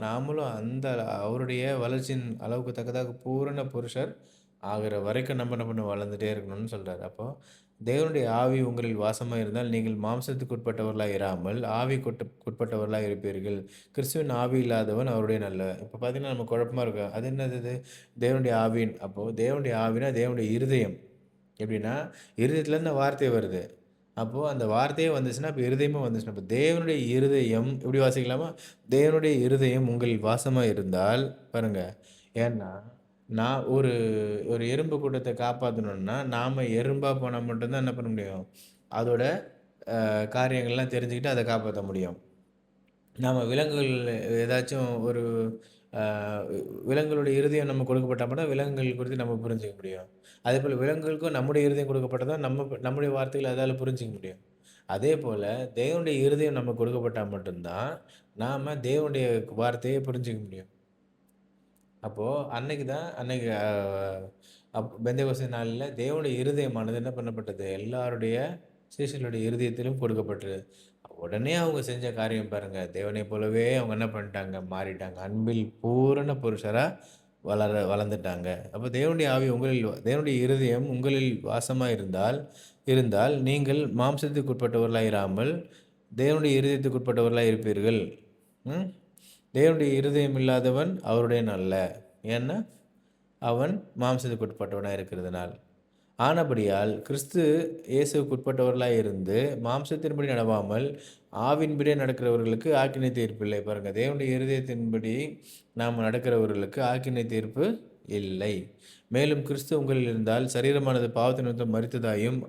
நாமளும் அந்த அவருடைய வளர்ச்சியின் அளவுக்கு தக்கதாக பூரண புருஷர் ஆகிற வரைக்கும் நம்ம என்ன பண்ண வளர்ந்துட்டே இருக்கணும்னு சொல்கிறார். அப்போது தேவனுடைய ஆவி உங்களில் வாசமாக இருந்தால் நீங்கள் மாம்சத்துக்கு உட்பட்டவர்களாக இராமல் ஆவிக்குட்பட்டவர்களாக இருப்பீர்கள். கிறிஸ்துவின் ஆவி இல்லாதவன் அவருடைய நல்ல. இப்போ பார்த்தீங்கன்னா நம்ம குழப்பமாக இருக்கும், அது என்னது தேவனுடைய ஆவின். அப்போது தேவனுடைய ஆவினா தேவனுடைய இருதயம். எப்படின்னா இருதயத்துலேருந்து வார்த்தை வருது. அப்போது அந்த வார்த்தையே வந்துச்சுன்னா இப்போ இருதயமும் வந்துச்சுன்னா, இப்போ தேவனுடைய இருதயம் எப்படி வாசிக்கலாமா, தேவனுடைய இருதயம் உங்களில் வாசமாக இருந்தால் பாருங்கள். ஏன்னா நான் ஒரு ஒரு எறும்பு கூட்டத்தை காப்பாற்றணுன்னா நாம் எறும்பாக போனால் மட்டும்தான் என்ன பண்ண முடியும், அதோட காரியங்கள்லாம் தெரிஞ்சுக்கிட்டு அதை காப்பாற்ற முடியும். நாம் விலங்குகள் ஏதாச்சும் ஒரு விலங்குகளுடைய இருதயம் நம்ம கொடுக்கப்பட்டால் மட்டும் விலங்குகள் குறித்து நம்ம புரிஞ்சிக்க முடியும். அதே போல் விலங்குகளுக்கும் நம்முடைய இருதயம் கொடுக்கப்பட்டதான் நம்முடைய வார்த்தைகளை அதால் புரிஞ்சிக்க முடியும். அதே போல் தேவனுடைய இருதயம் நம்ம கொடுக்கப்பட்டால் மட்டும்தான் நாம் தேவனுடைய வார்த்தையை புரிஞ்சிக்க முடியும். அப்போது அன்னைக்கு பெந்தெகோஸ்தே நாளில் தேவனுடைய இருதயமானது என்ன பண்ணப்பட்டது, எல்லாருடைய சீஷர்களுடைய இருதயத்திலும் கொடுக்கப்பட்டது. உடனே அவங்க செஞ்ச காரியம் பாருங்கள், தேவனை போலவே அவங்க என்ன பண்ணிட்டாங்க, மாறிட்டாங்க. அன்பில் பூரண புருஷராக வளர்ந்துட்டாங்க. அப்போ தேவனுடைய இருதயம் உங்களில் வாசமாக இருந்தால் நீங்கள் மாம்சத்துக்கு உட்பட்டவர்களாக இராமல் தேவனுடைய இருதயத்துக்கு உட்பட்டவர்களாக இருப்பீர்கள். தேவனுடைய இருதயம் இல்லாதவன் அவருடைய நல்ல, ஏன்னா அவன் மாம்சத்துக்கு உட்பட்டவனாக இருக்கிறதுனால். ஆனபடியால் கிறிஸ்து இயேசுக்கு உட்பட்டவர்களாக இருந்து மாம்சத்தின்படி நடவாமல் ஆவின்படியே நடக்கிறவர்களுக்கு ஆக்கினை தீர்ப்பு இல்லை. பாருங்கள், தேவனுடைய இருதயத்தின்படி நாம் நடக்கிறவர்களுக்கு ஆக்கினை தீர்ப்பு இல்லை. மேலும் கிறிஸ்து உங்களில் இருந்தால் சரீரமானது பாவத்தின் நிமித்தம் மரித்ததாயும்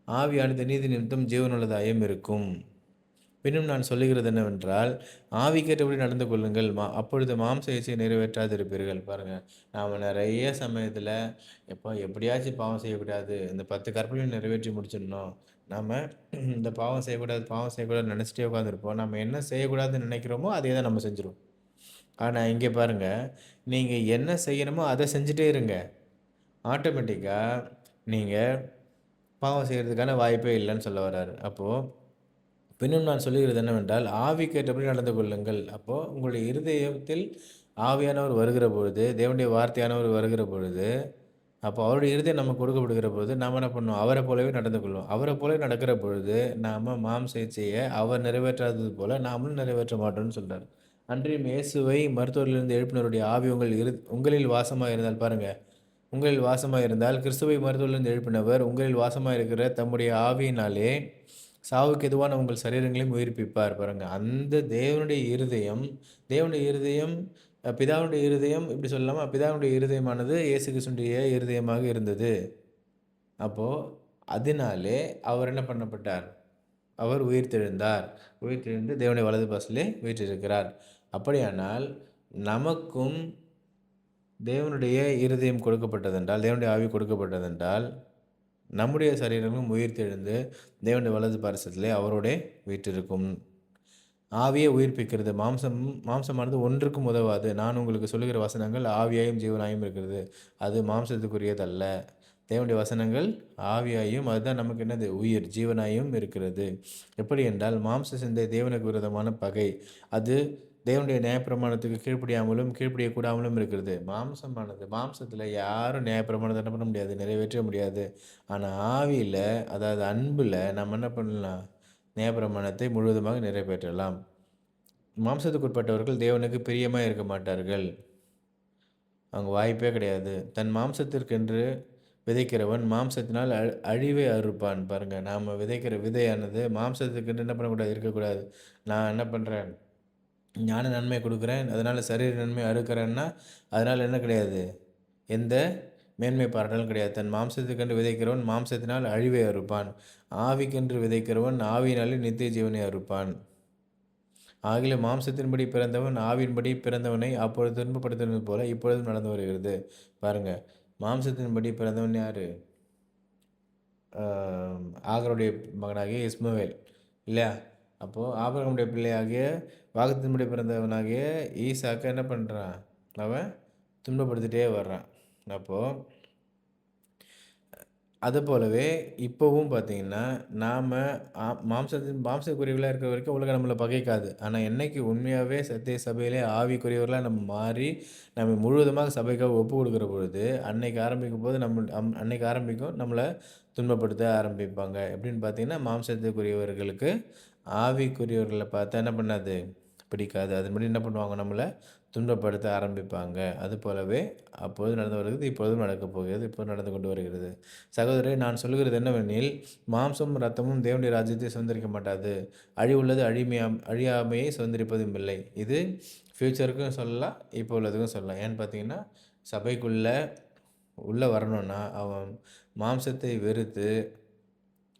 ஆவியானது நீதி நிமித்தம் ஜீவனுள்ளதாயும் இருக்கும். பின்னும் நான் சொல்லுகிறது என்னவென்றால், ஆவிக்கேற்றபடி நடந்து கொள்ளுங்கள். அப்பொழுது மாம்ச இச்சையை நிறைவேற்றாதிருப்பீர்கள். பாருங்க, நாம நெறைய சமயத்தில, எப்பா எப்படியாச்சும் பாவம் செய்யக்கூடாது. இந்த 10 கற்பனையும் நிறைவேற்றி முடிச்சிடணும். நாம இந்த பாவம் செய்யக்கூடாது, பாவம் செய்யக்கூடாதுன்னு நெனச்சிட்டே உட்காந்துருப்போம். நம்ம என்ன செய்யக்கூடாதுன்னு நெனைக்கிறோமோ, அதே தான் நம்ம செஞ்சுருவோம். ஆனா, இங்க பாருங்க, நீங்க என்ன செய்யணுமோ அத செஞ்சுட்டே இருங்க. ஆட்டோமேட்டிக்கா நீங்க பாவம் செய்றதுக்கான வாய்ப்பே இல்லன்னு சொல்ல வராரு. அப்போ பின்னும் நான் சொல்லுகிறது என்னவென்றால், ஆவிக்கேற்றபடி நடந்து கொள்ளுங்கள். அப்போ உங்களுடைய இருதயத்தில் ஆவியானவர் வருகிற பொழுது, தேவனுடைய வார்த்தையானவர் வருகிற பொழுது, அப்போ அவருடைய இருதயம் நமக்கு கொடுக்கப்படுகிற பொழுது, நாம என்ன பண்ணணும்? அவரைப் போலவே நடந்து கொள்வோம். அவரைப் போல நடக்கிற பொழுது, நாம மாம்ச இச்சைய அவர் நிறைவேற்றாதது போல நாமளும் நிறைவேற்ற மாட்டோம்னு சொல்றாரு. அன்றியும் இயேசுவை மருத்துவரிலிருந்து எழுப்பினவருடைய ஆவி உங்களில் வாசமாக இருந்தால் பாருங்க, உங்களில் வாசமாக இருந்தால், கிறிஸ்துவை மருத்துவரிலிருந்து எழுப்பினவர் உங்களில் வாசமாக இருக்கிற தம்முடைய ஆவியினாலே சாவுக்கு எதுவான உங்கள் சரீரங்களையும் உயிர்ப்பிப்பார் பாருங்க. அந்த தேவனுடைய இருதயம் பிதாவுடைய இருதயம் இப்படி சொல்லலாமா? பிதாவுடைய இருதயமானது இயேசு கிறிஸ்துவினுடைய இருதயமாக இருந்தது. அப்போ அதனாலே அவர் என்ன பண்ணப்பட்டார்? அவர் உயிர்த்தெழுந்தார். உயிர்த்தெழுந்து தேவனுடைய வலது பாரிசிலே வீற்றிருக்கிறார். அப்படியானால் நமக்கும் தேவனுடைய இருதயம் கொடுக்கப்பட்டதென்றால், தேவனுடைய ஆவி கொடுக்கப்பட்டதென்றால், நம்முடைய சரீரமும் உயிர்த்தெழுந்து தேவனுடைய வலது பாரிசத்திலே அவரோடே வீற்றிருக்கும். ஆவியே உயிர்ப்பிக்கிறது. மாம்சமானது ஒன்றுக்கும் உதவாது. நான் உங்களுக்கு சொல்லுகிற வசனங்கள் ஆவியாயும் ஜீவனாயும் இருக்கிறது. அது மாம்சத்துக்குரியதல்ல. தேவனுடைய வசனங்கள் ஆவியாயும், அதுதான் நமக்கு என்னது? உயிர், ஜீவனாயும் இருக்கிறது. எப்படி என்றால், மாம்ச சிந்தை தேவனுக்கு விரோதமான பகை. அது தேவனுடைய நியாயப்பிரமாணத்துக்கு கீழ்ப்படியக்கூடாமலும் இருக்கிறது. மாம்சத்தில் யாரும் நியாயப்பிரமாணத்தை என்ன பண்ண முடியாது? நிறைவேற்ற முடியாது. ஆனால் ஆவியில, அதாவது அன்பில் நம்ம என்ன பண்ணலாம்? நியாயப்பிரமாணத்தை முழுவதுமாக நிறைவேற்றலாம். மாம்சத்துக்குட்பட்டவர்கள் தேவனுக்கு பிரியமாக இருக்க மாட்டார்கள். அவங்க வாய்ப்பே கிடையாது. தன் மாம்சத்திற்கென்று விதைக்கிறவன் மாம்சத்தினால் அழிவை அறுப்பான். பாருங்க, நாம் விதைக்கிற விதையானது மாம்சத்துக்கென்று என்ன பண்ணக்கூடாது? இருக்கக்கூடாது. நான் என்ன பண்ணுறேன்? ஞான நன்மை கொடுக்குறேன், அதனால் சரீர நன்மை அறுக்கிறேன்னா, அதனால் என்ன கிடையாது? எந்த மேன்மை பாராட்டலும் கிடையாது. தன் மாம்சத்துக்கென்று விதைக்கிறவன் மாம்சத்தினால் அழிவை அறுப்பான். ஆவிக்கென்று விதைக்கிறவன் ஆவியினாலே நித்திய ஜீவனை அறுப்பான். ஆகிய மாம்சத்தின்படி பிறந்தவன் ஆவியின்படி பிறந்தவனை அப்பொழுது துன்பப்படுத்துவது போல இப்பொழுதும் நடந்து வருகிறது. பாருங்க, மாம்சத்தின்படி பிறந்தவன் யாரு? ஆகருடைய மகனாகிய இஸ்மவேல் இல்லையா? அப்போது ஆபிரகாமுடைய பிள்ளையாகிய வாக்குத்தத்தத்தின்படி பிறந்தவனாகிய ஈசாக்கை என்ன பண்ணுறான்? அவன் துன்பப்படுத்திட்டே வர்றான். அப்போது அதுபோலவே இப்போவும் பார்த்தீங்கன்னா, நாம் மாம்சக்குரியவர்களாக இருக்கிற வரைக்கும் உலகம் நம்மளை பகைக்காது. ஆனால் என்னைக்கு உண்மையாகவே சத்திய சபையிலே ஆவிக்குரியவர்களாக நம்ம மாறி, நம்ம முழுவதுமாக சபைக்காக ஒப்பு கொடுக்குற பொழுது, அன்னைக்கு ஆரம்பிக்கும் நம்மளை துன்பப்படுத்த ஆரம்பிப்பாங்க. எப்படின்னு பார்த்தீங்கன்னா, மாம்சத்துக்குரியவர்களுக்கு ஆவிக்குரியவர்களை பார்த்தா என்ன பண்ணாது? பிடிக்காது. அதன்படி என்ன பண்ணுவாங்க? நம்மளை துன்பப்படுத்த ஆரம்பிப்பாங்க. அதுபோலவே அப்போது நடந்து வருகிறது, இப்பொழுதும் நடக்கப் போகிறது, இப்போது நடந்து கொண்டு வருகிறது. சகோதரரே, நான் சொல்லுகிறது என்னவெனில், மாம்சமும் இரத்தமும் தேவனுடைய ராஜ்யத்தை சுதந்திரிக்க மாட்டாது. அழிவுள்ளது அழியாமையை சுதந்திரிப்பதும் இல்லை. இது ஃப்யூச்சருக்கும் சொல்லலாம், இப்போ உள்ளதுக்கும் சொல்லலாம். ஏன்னு பார்த்தீங்கன்னா, சபைக்குள்ளே உள்ளே வரணும்னா அவன் மாம்சத்தை வெறுத்து,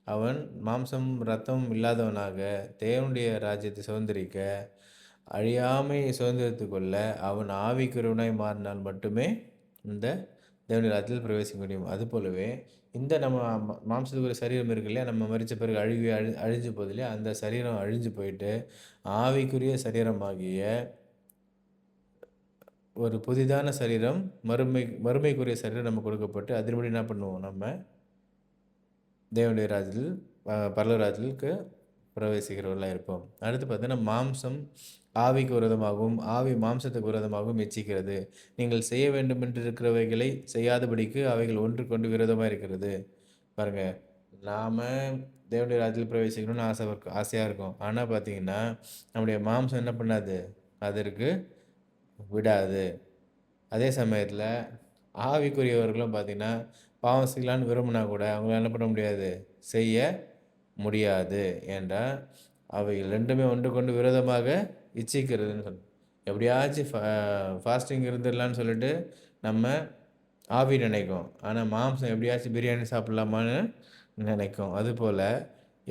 அவன் மாம்சம் இரத்தமும் இல்லாதவனாக தேவனுடைய ராஜ்யத்தை சுதந்திரிக்க, அழியாமையை சுதந்திரித்து கொள்ள அவன் ஆவிக்குரியவனாய் மாறினால் மட்டுமே இந்த தேவனுடைய ராஜ்யத்தில் பிரவேசிக்க முடியும். அதுபோலவே இந்த நம்ம மாம்சத்துக்குரிய சரீரம் இருக்கு இல்லையா? நம்ம மரித்த பிறகு அழிஞ்சு போகுது இல்லையா? அந்த சரீரம் அழிஞ்சு போயிட்டு ஆவிக்குரிய சரீரமாகிய ஒரு புதிதான சரீரம், மறுமைக்குரிய சரீரம் நம்ம கொடுக்கப்பட்டு, அதன்படி என்ன பண்ணுவோம்? நம்ம தேவனுடைய ராஜ்யத்தில் பரலோக ராஜ்யத்திற்கு பிரவேசிக்கிறவர்களாக இருப்போம். அடுத்து பார்த்தீங்கன்னா, மாம்சம் ஆவிக்கு விரோதமாகவும் ஆவி மாம்சத்துக்கு விரோதமாகவும் இச்சிக்கிறது. நீங்கள் செய்ய வேண்டுமென்று இருக்கிறவைகளை செய்யாதபடிக்கு அவைகள் ஒன்றுக்கொன்று விரோதமாக இருக்கிறது. பாருங்க, நாம் தேவனுடைய ராஜ்யத்தில் பிரவேசிக்கணும்னு ஆசையாக இருக்கும். ஆனால் பார்த்தீங்கன்னா, நம்முடைய மாம்சம் என்ன பண்ணாது? அதற்கு விடாது. அதே சமயத்தில் ஆவிக்குரியவர்களும் பார்த்தீங்கன்னா, பாவம் செய்யலான்னு விரும்பினா கூட அவங்களால என்ன பண்ண முடியாது? செய்ய முடியாது. ஏன்டா அவைகள் ரெண்டுமே ஒன்றுக்கொன்று விரோதமாக இச்சிக்கிறதுன்னு சொல்லணும். எப்படியாச்சும் ஃபாஸ்டிங் இருந்துடலான்னு சொல்லிட்டு நம்ம ஆவி நினைக்கும். ஆனால் மாம்சம் எப்படியாச்சும் பிரியாணி சாப்பிட்லாமான்னு நினைக்கும். அதுபோல்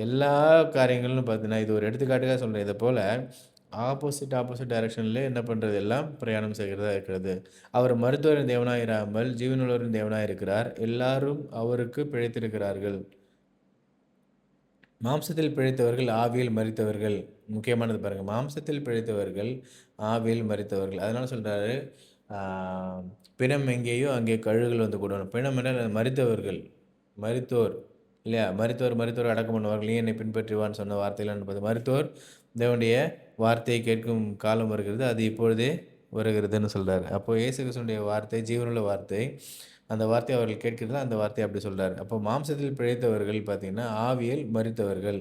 எல்லா காரியங்களும் பார்த்தீங்கன்னா, இது ஒரு எடுத்துக்காட்டுக்காக சொல்றேன். இத போல ஆப்போசிட் டைரக்ஷன்ல என்ன பண்றது? எல்லாம் பிரயாணம் செய்கிறதா இருக்கிறது. அவர் மருத்துவரின் தேவனாய் இராமல், ஜீவனுள்ளவரின் தேவனாய் இருக்கிறார். எல்லாரும் அவருக்கு பிழைத்திருக்கிறார்கள். மாம்சத்தில் பிழைத்தவர்கள், ஆவியில் மரித்தவர்கள். முக்கியமானது பாருங்க. மாம்சத்தில் பிழைத்தவர்கள், ஆவியில் மரித்தவர்கள். அதனால சொல்றாரு, ஆ பிணம் எங்கேயோ அங்கே கழுகுகள் வந்து கூடும். பிணம் என்றால் மரித்தவர்கள், மரித்தோர் இல்லையா? மரித்தோர் அடக்கம் பண்ணுவார்கள். நீ என்னை பின்பற்றி வான்னு சொன்ன வார்த்தைலாம் பார்த்து மரித்தோர் தேவனுடைய வார்த்தையை கேட்கும் காலம் வருகிறது. அது இப்பொழுதே வருகிறதுன்னு சொல்றாரு. அப்போ இயேசு கிறிஸ்துவினுடைய வார்த்தை ஜீவனுள்ள வார்த்தை. அந்த வார்த்தையை அவர்கள் கேட்கிறதில்ல. அந்த வார்த்தையை அப்படி சொல்றாரு. அப்போ மாம்சத்தில் பிழைத்தவர்கள் பார்த்தீங்கன்னா, ஆவியில் மரித்தவர்கள்.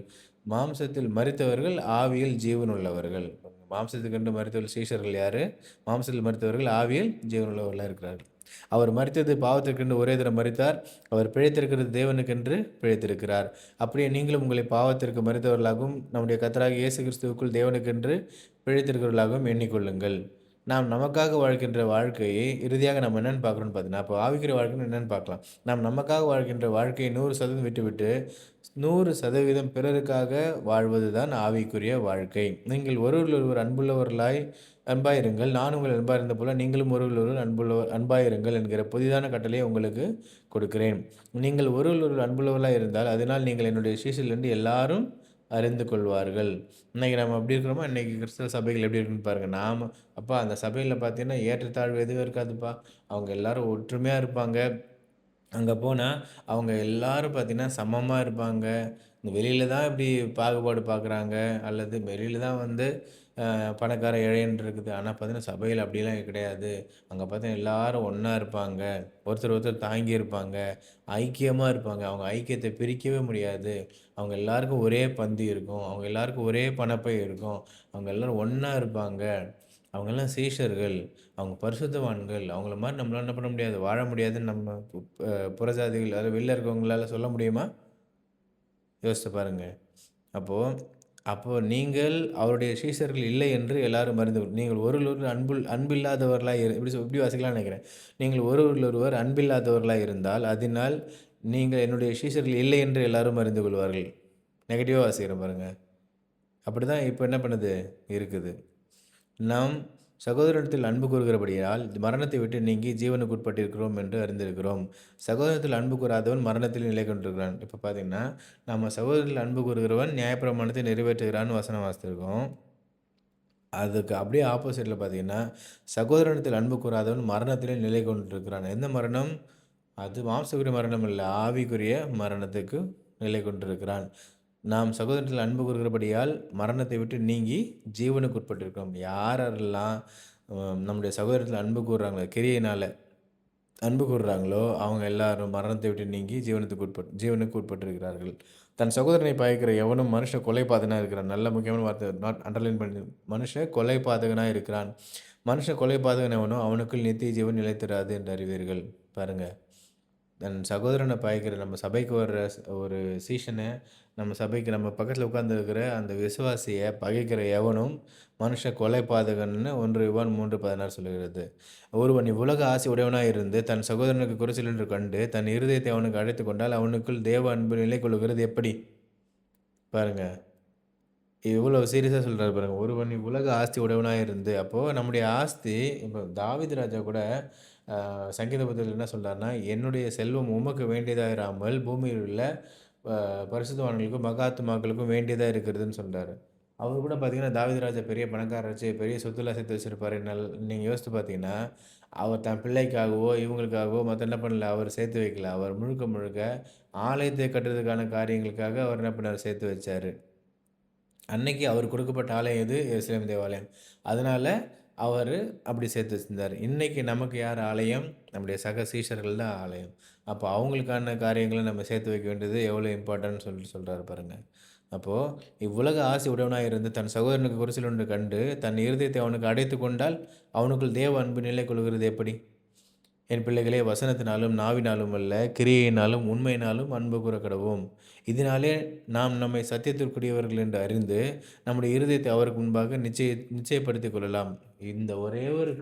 மாம்சத்தில் மரித்தவர்கள், ஆவியில் ஜீவன் உள்ளவர்கள். மாம்சத்துக்கென்று மரித்தவர்கள் சீஷர்கள் யாரு? மாம்சத்தில் மரித்தவர்கள், ஆவியில் ஜீவன் உள்ளவர்களா இருக்கிறார்கள். அவர் மரித்தது பாவத்திற்கென்று ஒரே தரம் மரித்தார். அவர் பிழைத்திருக்கிறது தேவனுக்கென்று பிழைத்திருக்கிறார். அப்படியே நீங்களும் உங்களை பாவத்திற்கு மரித்தவர்களாகவும், நம்முடைய கர்த்தராகிய இயேசு கிறிஸ்துவுக்குள் தேவனுக்கென்று பிழைத்திருக்கிறவர்களாகவும் எண்ணிக்கொள்ளுங்கள். நாம் நமக்காக வாழ்கின்ற வாழ்க்கையை இறுதியாக நம்ம என்னன்னு பார்க்குறோம்னு பார்த்தீங்கன்னா, அப்போ ஆவிக்குரிய வாழ்க்கைன்னு என்னன்னு பார்க்கலாம். நாம் நமக்காக வாழ்கின்ற வாழ்க்கையை 100% விட்டுவிட்டு 100% பிறருக்காக வாழ்வது தான் ஆவிக்குரிய வாழ்க்கை. நீங்கள் ஒருவரில் அன்பாயிருங்கள். நானும் உங்கள் அன்பாயிருந்தது போல நீங்களும் ஒருவரில் அன்பாயிருங்கள் என்கிற புதிதான கட்டளையை உங்களுக்கு கொடுக்கிறேன். நீங்கள் ஒருவரில் அன்புள்ளவர்களாய் இருந்தால், அதனால் நீங்கள் என்னுடைய சீஷர்கள் என்று எல்லாரும் அறிந்து கொள்வார்கள். இன்னைக்கு நம்ம எப்படி இருக்கிறோமோ, இன்னைக்கு கிறிஸ்தவ சபைகள் எப்படி இருக்குன்னு பாருங்க. அப்பா அந்த சபையில பார்த்தீங்கன்னா, ஏற்றத்தாழ்வு எதுவும் இருக்காதுப்பா. அவங்க எல்லாரும் ஒற்றுமையா இருப்பாங்க. அங்க போனா, அவங்க எல்லாரும் பார்த்தீங்கன்னா, சமமா இருப்பாங்க. வெளியில தான் இப்படி பாகுபாடு பார்க்குறாங்க. அல்லது வெளியில தான் வந்து பணக்காரன், ஏழைன்னு இருக்குது. ஆனா பார்த்தீங்கன்னா, சபையில அப்படிலாம் கிடையாது. அங்க பார்த்தீங்கன்னா, எல்லாரும் ஒண்ணா இருப்பாங்க. ஒருத்தர் ஒருத்தர் தாங்கி இருப்பாங்க. ஐக்கியமா இருப்பாங்க. அவங்க ஐக்கியத்த பிரிக்கவே முடியாது. அவங்க எல்லாருக்கும் ஒரே பந்தி இருக்கும். அவங்க எல்லாருக்கும் ஒரே பணப்பை இருக்கும். அவங்க எல்லாரும் ஒண்ணா இருப்பாங்க. அவங்கெல்லாம் சீஷர்கள். அவங்க பரிசுத்தவான்கள். அவங்கள மாரி நம்மளால என்ன பண்ண முடியாது, வாழ முடியாதுன்னு நம்ம புறஜாதிகள் அதாவது வெளில இருக்கவங்களால சொல்ல முடியுமா? யோசிச்சு பாருங்க. அப்போ அப்போ நீங்கள் அவருடைய சீஷர்கள் இல்லை என்று எல்லாரும் அறிந்து நீங்கள் ஒருவரில் அன்பில்லாதவர்களாய் இப்படி வாசிக்கலாம்னு நினைக்கிறேன். நீங்கள் ஒருவரிலொருவர் அன்பில்லாதவர்களாய் இருந்தால், அதனால் நீங்கள் என்னுடைய சீஷர்கள் இல்லை என்று எல்லாரும் அறிந்து கொள்வார்கள். நெகட்டிவா வாசிக்கிறேன் பாருங்க. அப்படிதான் இப்ப என்ன பண்ணுது? இருக்குது. நாம் சகோதரனிடத்தில் அன்பு கூறுகிறபடியால் மரணத்தை விட்டு நீங்கி ஜீவனுக்கு உட்பட்டிருக்கிறோம் என்று அறிந்திருக்கிறோம். சகோதரத்தில் அன்பு கூறாதவன் மரணத்தில் நிலை கொண்டிருக்கிறான். இப்போ பார்த்தீங்கன்னா, நம்ம சகோதரத்தில் அன்பு கூறுகிறவன் நியாயப்பிரமாணத்தை நிறைவேற்றுகிறான்னு வசனம் வாசித்திருக்கோம். அதுக்கு அப்படியே ஆப்போசிட்ல பார்த்தீங்கன்னா, சகோதரனிடத்தில் அன்பு கூறாதவன் மரணத்திலே நிலை கொண்டிருக்கிறான். எந்த மரணம்? அது மாம்சக்குரிய மரணம் இல்ல. ஆவிக்குரிய மரணத்துக்கு நிலை கொண்டிருக்கிறான். நாம் சகோதரத்தில் அன்பு கூறுகிறபடியால் மரணத்தை விட்டு நீங்கி ஜீவனுக்கு உட்பட்டிருக்கிறோம். யாரெல்லாம் நம்முடைய சகோதரத்தில் அன்பு கூறுறாங்களோ, கிரியையினால அன்பு கூறுறாங்களோ, அவங்க எல்லாரும் மரணத்தை விட்டு நீங்கி ஜீவனுக்கு உட்பட்டிருக்கிறார்கள். தன் சகோதரனை பகைக்கிற எவனும் மனுஷ கொலைபாதகனா இருக்கிறான். நல்ல முக்கியமான வார்த்தை அண்டர்லைன் பண்ணி மனுஷ கொலைபாதகனா இருக்கிறான். மனுஷ கொலைபாதகன் எவனோ அவனுக்குள் நித்திய ஜீவன் நிலைத்திராது என்று அறிவீர்கள். பாருங்க. தன் சகோதரனை பகைக்கிற நம்ம சபைக்கு வர்ற ஒரு சீஷனை நம்ம சபைக்கு நம்ம பக்கத்தில் உட்கார்ந்துருக்கிற அந்த விசுவாசியை பகைக்கிற எவனும் மனுஷ கொலைபாதகன்னு 1 யோவான் 3:16 சொல்லுகிறது. ஒருவன் இவ்வுலக ஆசை உடையவனாய் இருந்து தன் சகோதரனுக்கு குறைச்சல் என்று கண்டு தன் இருதயத்தை அவனுக்கு அழைத்து கொண்டால் அவனுக்குள் தேவ அன்பு நிலை கொள்ளுகிறது எப்படி? பாருங்க. எவ்வளோ சீரியஸா சொல்றாரு பாருங்க. ஒருவன் இவ்வுலக ஆஸ்தி உடையவனாய் இருந்து அப்போ நம்முடைய ஆஸ்தி இப்போ தாவீது ராஜா கூட சங்கீத புத்தகத்தில் என்ன சொல்றாருன்னா, என்னுடைய செல்வம் உமக்கு வேண்டியதா இராமல் பூமியில் உள்ள பரிசுத்தவான்களுக்கும் மகாத்துமாக்களுக்கும் வேண்டியதா இருக்கிறதுன்னு சொல்றாரு. அவர் கூட பார்த்தீங்கன்னா, தாவீது ராஜா பெரிய பணக்காரராச்சு, பெரிய சொத்துலாம் சேர்த்து வச்சிருப்பாரு. நீங்க யோசித்து பார்த்தீங்கன்னா, அவர் தன் பிள்ளைக்காகவோ, இவங்களுக்காகவோ மத்த என்ன பண்ணல, அவர் சேர்த்து வைக்கல. அவர் முழுக்க முழுக்க ஆலயத்தை கட்டுறதுக்கான காரியங்களுக்காக அவர் என்ன பண்ணாரு, சேர்த்து வச்சாரு. அன்னைக்கு அவருக்கு கொடுக்கப்பட்ட ஆலயம் எது? எருசலேம் தேவாலயம். அதனால அவரு அப்படி சேர்த்து வச்சிருந்தாரு. இன்னைக்கு நமக்கு யார் ஆலயம்? நம்முடைய சக சீஷர்கள் தான் ஆலயம். அப்போ அவங்களுக்கான காரியங்கள நம்ம சேர்த்து வைக்க வேண்டியது எவ்வளோ இம்பார்ட்டன்ட்னு சொல்லிட்டு சொல்றாரு பாருங்க. அப்போ இவ்வுலக ஆசை உடையவனாய் இருந்து தன் சகோதரனுக்கு குறைச்சல் ஒன்று கண்டு தன் இருதயத்தை அவனுக்கு அடைத்துக் கொண்டால் அவனுக்குள் தேவ அன்பு நிலை கொள்கிறது எப்படி? என் பிள்ளைகளே வசனத்தினாலும் நாவினாலும் அல்ல கிரியையினாலும் உண்மையினாலும் அன்பு கூறக்கடவோம். இதனாலே நாம் நம்மை சத்தியத்திற்குரியவர்கள் என்று அறிந்து நம்முடைய இருதயத்தை அவருக்கு முன்பாக நிச்சயப்படுத்திக் கொள்ளலாம். இந்த ஒரே ஒரு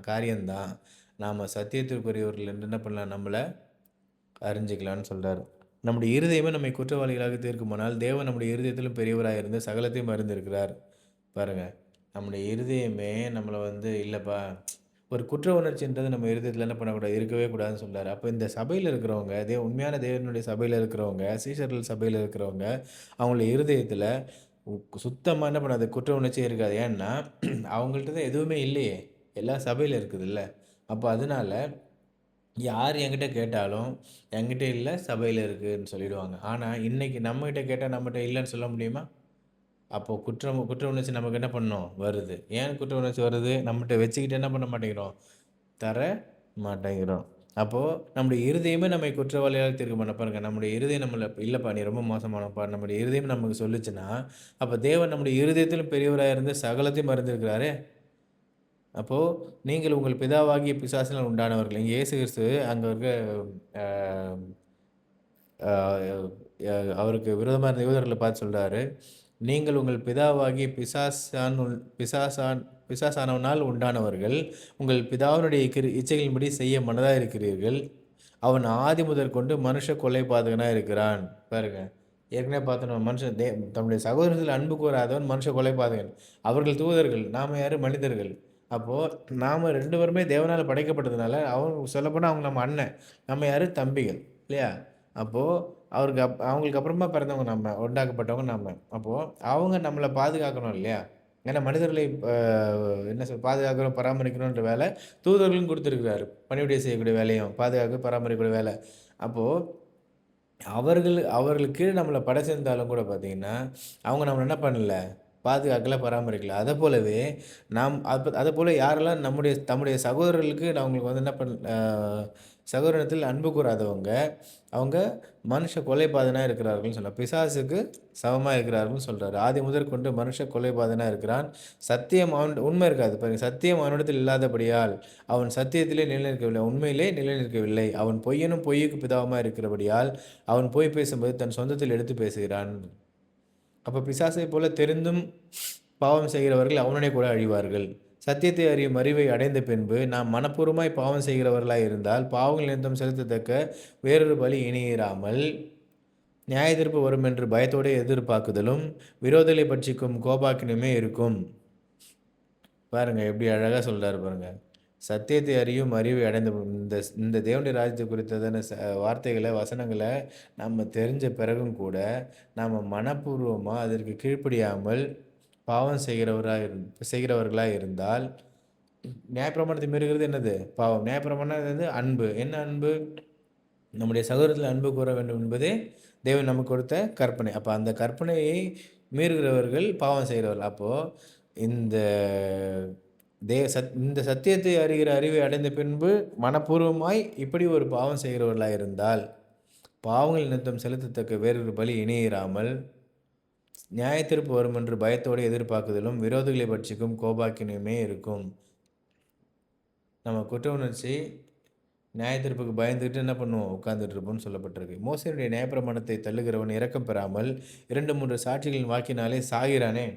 காரியம்தான் நாம் சத்தியத்திற்குரியவர்கள் என்று என்ன பண்ணலாம், நம்மளை அறிஞ்சிக்கலான்னு சொல்றாரு. நம்முடைய இருதயமே நம்மை குற்றவாளிகளாக தீர்க்குமானால், தேவன் நம்முடைய இருதயத்திலும் பெரியவராய் இருந்து சகலத்தையும் அறிந்திருக்கிறார். பாருங்க, நம்முடைய இருதயமே நம்மள இல்லப்பா ஒரு குற்ற உணர்ச்சின்றது நம்ம இருதயத்தில என்ன பண்ணக்கூடாது, இருக்கவே கூடாதுன்னு சொல்றாரு. அப்ப இந்த சபையில இருக்கிறவங்க, உண்மையான தேவனுடைய சபையில இருக்கிறவங்க, சீஷர்கள் சபையில இருக்கிறவங்க, அவங்களுடைய இருதயத்தில சுத்தமா என்ன பண்ணாது, குற்ற உணர்ச்சியே இருக்காது. ஏன்னா, அவங்கள்ட்ட தான் எதுவுமே இல்லையே! எல்லாம் சபையில இருக்குதுல்ல. அப்ப அதனால யார் என்கிட்ட கேட்டாலும், என்கிட்ட இல்ல, சபையில இருக்குன்னு சொல்லிடுவாங்க. ஆனா, இன்னைக்கு நம்மகிட்ட கேட்டா நம்மட்ட இல்லன்னு சொல்ல முடியுமா? அப்போ குற்ற உணர்ச்சி நமக்கு என்ன பண்ணும்? வருது. ஏன் குற்ற உணர்ச்சி வருது? நம்மட்ட வச்சுக்கிட்டு என்ன பண்ண மாட்டேங்கிறோம்? தர மாட்டேங்கிறோம். அப்போ நம்முடைய இருதயமே நம்மை குற்றவாளியாக தீர்க்க பாருங்க. நம்முடைய இருதயம் நம்மள இல்லப்பா நீ ரொம்ப மோசமானவன்ப்பா. நம்முடைய இருதயம் நமக்கு சொல்லுச்சுன்னா, அப்ப தேவன் நம்முடைய இருதயத்திலும் பெரியவரா இருந்து சகலத்தையும் அறிந்திருக்கிறாரே! அப்போ நீங்கள் உங்கள் பிதாவாகிய பிசாசினால் உண்டானவர்கள். இங்க இயேசு கிறிஸ்து அங்க இருக்க அ அ அ அவருக்கு விரோதமா இருந்த யூதர்கள பார்த்து சொல்றாரு, "நீங்கள் உங்கள் பிதாவாகிய பிசாசானவனால் உண்டானவர்கள். உங்கள் பிதாவினுடைய இச்சைகளின்படி செய்ய மனதா இருக்கிறீர்கள். அவன் ஆதிமுதற்கொண்டு மனுஷ கொலைபாதகனா இருக்கிறான்." பாருங்க. ஏற்கனவே பார்த்தோம் நம்ம மனுஷன் தம்முடைய சகோதரத்தில் அன்பு கூறாதவன் மனுஷ கொலைபாதகன். அவர்கள் தூதர்கள். நாம யாரு? மனிதர்கள். அப்போ நாம 2 பேருமே தேவனால படைக்கப்பட்டதுனால, சொல்லப்போனா அவங்க நம்ம அண்ணன். நம்ம யாரு? தம்பிகள். இல்லையா? அப்போ அவங்களுக்கு அப்புறமா பிறந்தவங்க நம்ம. உண்டாக்கப்பட்டவங்க நம்ம. அப்போ அவங்க நம்மள பாதுகாக்கணும் இல்லையா? ஏன்னா மனிதர்களை என்ன பாதுகாக்கணும், பராமரிக்கணுன்ற வேலை தூதர்களும் குடுத்துருக்கிறாரு. பணிவிடை செய்யக்கூடிய வேலையும், பாதுகாக்க, பராமரிக்கக்கூடிய வேலை. அப்போ அவர்களுக்கு கீழ நம்மள படைச்சிருந்தாலும் கூட பார்த்தீங்கன்னா, அவங்க நம்மள என்ன பண்ணல? பாதுகாக்கல, பராமரிக்கல. அதப்போலவே அதப்போல யாரெல்லாம் தம்முடைய சகோதரர்களுக்கு அவங்களுக்கு என்ன சகோதரத்தில் அன்பு கூறாதவங்க, அவங்க மனுஷ கொலைபாதகனா இருக்கிறார்கள்ன்னு சொல்லலாம். பிசாசுக்கு சமமா இருக்கிறார்கள்ன்னு சொல்றாரு. ஆதிமுதற்கொண்டு மனுஷ கொலைபாதகனா இருக்கிறான். சத்தியம் உண்மை இருக்காது. பாருங்க சத்தியம் அவனிடத்தில் இல்லாதபடியால், அவன் சத்தியத்திலே நிலைநிற்கவில்லை. உண்மையிலே நிலைநிற்கவில்லை. அவன் பொய்யனும் பொய்யுக்கு பிதாவுமா இருக்கிறபடியால், அவன் பொய் பேசும்போது தன் சொந்தத்தில் எடுத்து பேசுகிறான். அப்ப பிசாசைப் போல தெரிந்தும் பாவம் செய்கிறவர்கள் அவனுடனே கூட அழிவார்கள். சத்தியத்தை அறியும் அறிவை அடைந்த பின்பு, நாம் மனப்பூர்வமாய் பாவம் செய்கிறவர்களாய் இருந்தால், பாவங்கள் நிமித்தம் செலுத்தத்தக்க வேறொரு பலி இனியிராமல், நியாயத்தீர்ப்பு வரும் என்று பயத்தோடே எதிர்பார்க்குதலும், விரோதிகளை பட்சிக்கும் கோபாக்கினியுமே இருக்கும். பாருங்க எப்படி அழகா சொல்றாரு பாருங்க. சத்தியத்தை அறியும் அறிவை அடைந்த இந்த இந்த தேவனுடைய ராஜ்யத்தை குறித்ததான வார்த்தைகள, வசனங்கள நம்ம தெரிஞ்ச பிறகும் கூட, நாம மனப்பூர்வமா அதற்கு கீழ்ப்படியாமல் பாவம் செய்கிறவர்களா இருந்தால், நியாயப்பிரமாணத்தை மீறுகிறது என்னது? பாவம். நியாயப்பிரமாணம் என்னது? அன்பு. என்ன அன்பு? நம்முடைய சகோதரத்தில் அன்பு கூற வேண்டும் என்பதே தேவன் நமக்கு கொடுத்த கற்பனை. அப்ப அந்த கற்பனையை மீறுகிறவர்கள் பாவம் செய்கிறவர்கள். அப்போ இந்த இந்த சத்தியத்தை அறிகிற அறிவை அடைந்த பின்பு மனப்பூர்வமாய் இப்படி ஒரு பாவம் செய்கிறவர்களாய் இருந்தால், பாவங்கள் நிமித்தம் செலுத்தத்தக்க வேறொரு பலி இணையிராமல், நியாயத்தீர்ப்பு வரும் என்று பயத்தோடு எதிர்பார்க்குதலும், விரோதிகளை பட்சிக்கும் கோபாக்கினியுமே இருக்கும். நம்ம குற்ற உணர்ச்சி நியாயத்தீர்ப்புக்கு பயந்துகிட்டு என்ன பண்ணுவோம்? உட்கார்ந்துட்டு இருப்போம்னு சொல்லப்பட்டிருக்கு. மோசேயுடைய நியாயப்பிரமாணத்தை தள்ளுகிறவன் இரக்கம் பெறாமல் 2, 3 சாட்சிகளின் வாக்கினாலே சாகிறானே!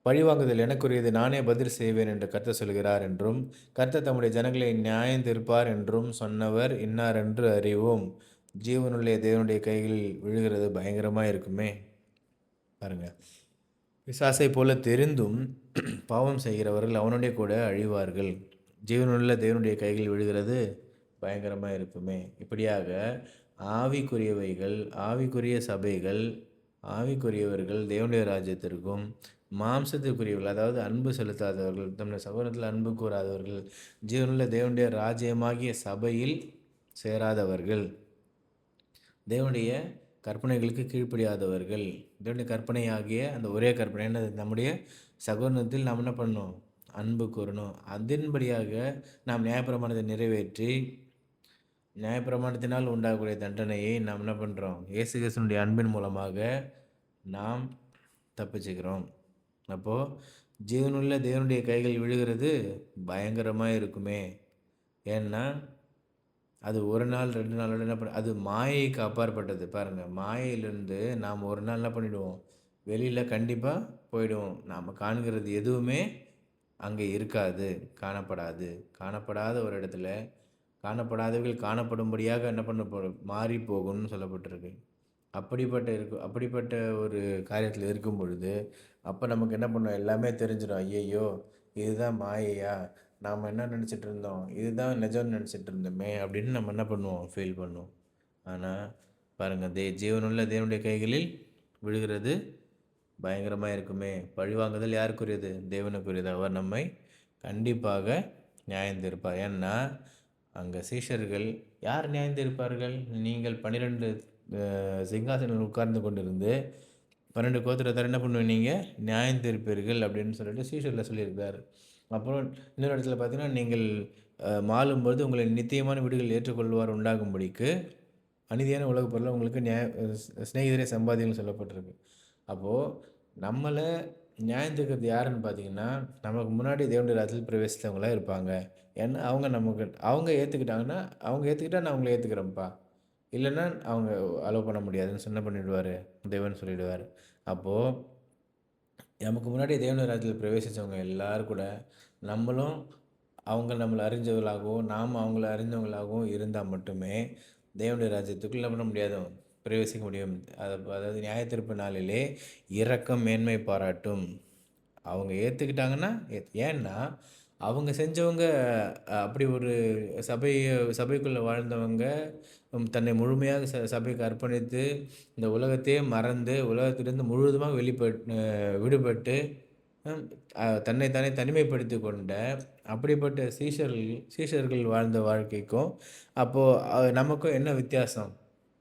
பழிவாங்குதல் எனக்குரியது, நானே பதில் செய்வேன் என்று கர்த்தர் சொல்கிறார் என்றும், கர்த்தர் தம்முடைய ஜனங்களை நியாயந்தீர்ப்பார் என்றும் சொன்னவர் இன்னாரென்று அறிவோம். ஜீவனுள்ள தேவனுடைய கைகளில் விழுகிறது பயங்கரமா இருக்குமே! பாருங்க. பிசாசைப் போல தெரிந்தும் பாவம் செய்கிறவர்கள் அவனோடே கூட அழிவார்கள். ஜீவனுள்ள தேவனுடைய கைகளில் விழுகிறது பயங்கரமா இருக்குமே! இப்படியாக ஆவிக்குரியவைகள், ஆவிக்குரிய சபைகள், ஆவிக்குரியவர்கள் தேவனுடைய ராஜ்யத்திற்கும், மாம்சத்திற்குரியவர்கள் அதாவது அன்பு செலுத்தாதவர்கள், தம்முடைய சகோதரத்தில் அன்பு கூறாதவர்கள், ஜீவனுள்ள தேவனுடைய ராஜ்யமாகிய சபையில் சேராதவர்கள், தேவனுடைய கற்பனைகளுக்கு கீழ்ப்படியாதவர்கள், தேவனுடைய கற்பனையாகிய அந்த ஒரே கற்பனை என்னது? நம்முடைய சகோதரத்தில் நாம் என்ன பண்ணணும்? அன்பு கூறணும். அதன்படியாக நாம் நியாயப்பிரமாணத்தை நிறைவேற்றி, நியாயப்பிரமாணத்தினால் உண்டாகக்கூடிய தண்டனையை நாம் என்ன பண்ணுறோம்? இயேசு கிறிஸ்துவினுடைய அன்பின் மூலமாக நாம் தப்பிச்சுக்கிறோம். அப்போது ஜீவனுள்ள தேவனுடைய கைகள் விழுகிறது பயங்கரமாக இருக்குமே! ஏன்னா அது 1 நாள் 2 நாளோட அது மாயைக்கு அப்பாற்பட்டது. பாருங்க, மாயையிலிருந்து நாம் ஒரு நாள் என்ன பண்ணிடுவோம்? வெளியில கண்டிப்பா போயிடுவோம். நாம காண்கிறது எதுவுமே அங்கே இருக்காது, காணப்படாது. காணப்படாத ஒரு இடத்துல காணப்படாதவைகள் காணப்படும்படியாக என்ன பண்ணப்படும், மாறி போகும்னு சொல்லப்பட்டிருக்கு. அப்படிப்பட்ட ஒரு காரியத்தில் இருக்கும் பொழுது, அப்போ நமக்கு என்ன பண்ணும், எல்லாமே தெரிஞ்சிடும். ஐயையோ, இதுதான் மாயையா, நாம் என்ன நினச்சிட்டு இருந்தோம், இதுதான் நிஜம்னு நினச்சிட்டு இருந்தோமே அப்படின்னு நம்ம என்ன பண்ணுவோம், ஃபீல் பண்ணுவோம். ஆனால் பாருங்கள், ஜீவனுள்ள தேவனுடைய கைகளில் விழுகிறது பயங்கரமாக இருக்குமே. பழிவாங்குதல் யாருக்குரியது? தேவனுக்குரியது. அவர் நம்மை கண்டிப்பாக நியாயந்தீர்ப்பார். ஏன்னா அங்கே சீஷர்கள் யார் நியாயந்தீர்ப்பார்கள்? நீங்கள் 12 சிங்காசனம் உட்கார்ந்து கொண்டிருந்து 12 கோத்திரத்தார் என்ன பண்ணுவீங்க, நீங்கள் நியாயந்தீர்ப்பீர்கள் அப்படின்னு சொல்லிட்டு சீஷர்களை சொல்லியிருக்காரு. அப்புறம் இன்னொரு இடத்துல பார்த்தீங்கன்னா, நீங்கள் மாளும்போது உங்களை நித்தியமான வீடுகள் ஏற்றுக்கொள்வார் உண்டாகும்படிக்கு அநீதியான உலகப் பொருளை உங்களுக்கு சிநேகிதரை சம்பாதின்னு சொல்லப்பட்டிருக்கு. அப்போது நம்மளை நியாயந்தீர்க்கிறது யாருன்னு பார்த்தீங்கன்னா, நமக்கு முன்னாடி தேவனுடைய ராஜ்யத்தில் பிரவேசித்தவங்களாக இருப்பாங்க. ஏன்னா அவங்க ஏற்றுக்கிட்டாங்கன்னா, அவங்க ஏற்றுக்கிட்டா நான் அவங்கள ஏற்றுக்கிறேன்ப்பா, இல்லைன்னா அவங்க அலோவ் பண்ண முடியாதுன்னு என்ன பண்ணிவிடுவார், தேவன் சொல்லிவிடுவார். அப்போது நமக்கு முன்னாடி தேவனுடைய ராஜ்யத்தில் பிரவேசித்தவங்க எல்லோரும் கூட நம்மளும் அவங்க நம்மளை அறிஞ்சவர்களாகவும் நாம் அவங்கள அறிஞ்சவங்களாகவும் இருந்தால் மட்டுமே தேவனுடைய ராஜ்யத்துக்குள் என்ன பண்ண முடியாது, பிரவேசிக்க முடியும். அதாவது நியாயத்தீர்ப்பு நாளிலே இரக்கம் மேன்மை பாராட்டும். அவங்க ஏற்றுக்கிட்டாங்கன்னா ஏன்னா அவங்க செஞ்சவங்க அப்படி ஒரு சபைக்குள்ளே வாழ்ந்தவங்க தன்னை முழுமையாக சபைக்கு அர்ப்பணித்து இந்த உலகத்தையே மறந்து உலகத்திலிருந்து முழுவதுமாக விடுபட்டு தன்னைத்தானே தனிமைப்படுத்தி கொண்ட அப்படிப்பட்ட சீஷர்கள் வாழ்ந்த வாழ்க்கைக்கும் அப்போது நமக்கும் என்ன வித்தியாசம்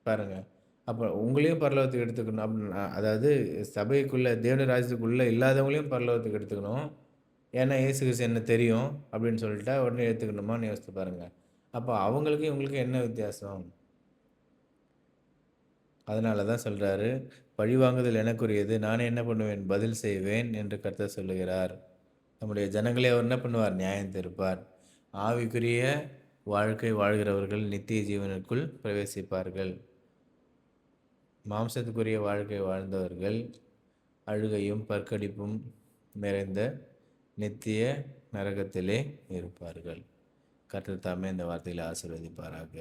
பாருங்கள். அப்போ உங்களையும் பரலோகத்துக்கு எடுத்துக்கணும் அப்படின்னு, அதாவது சபைக்குள்ளே தேவனுடைய ராஜ்யத்துக்குள்ளே இல்லாதவங்களையும் பரலோகத்துக்கு எடுத்துக்கணும். ஏன்னா இயேசு கிறிஸ்து என்ன தெரியும் அப்படின்னு சொல்லிட்டா உடனே எடுத்துக்கணுமான்னு யோசித்து பாருங்கள். அப்போ அவங்களுக்கும் இவங்களுக்கும் என்ன வித்தியாசம்? அதனால தான் சொல்கிறாரு, பழிவாங்குதல் எனக்குரியது, நானே என்ன பண்ணுவேன், பதில் செய்வேன் என்று கர்த்தர் சொல்லுகிறார். நம்முடைய ஜனங்களை அவர் என்ன பண்ணுவார், நியாயம் தீர்ப்பார். ஆவிக்குரிய வாழ்க்கை வாழ்கிறவர்கள் நித்திய ஜீவனுக்குள் பிரவேசிப்பார்கள். மாம்சத்துக்குரிய வாழ்க்கை வாழ்ந்தவர்கள் அழுகையும் பற்கடிப்பும் நிறைந்த நித்திய நரகத்திலே இருப்பார்கள். கர்த்தர் தாமே இந்த வார்த்தையில் ஆசீர்வதிப்பாராக.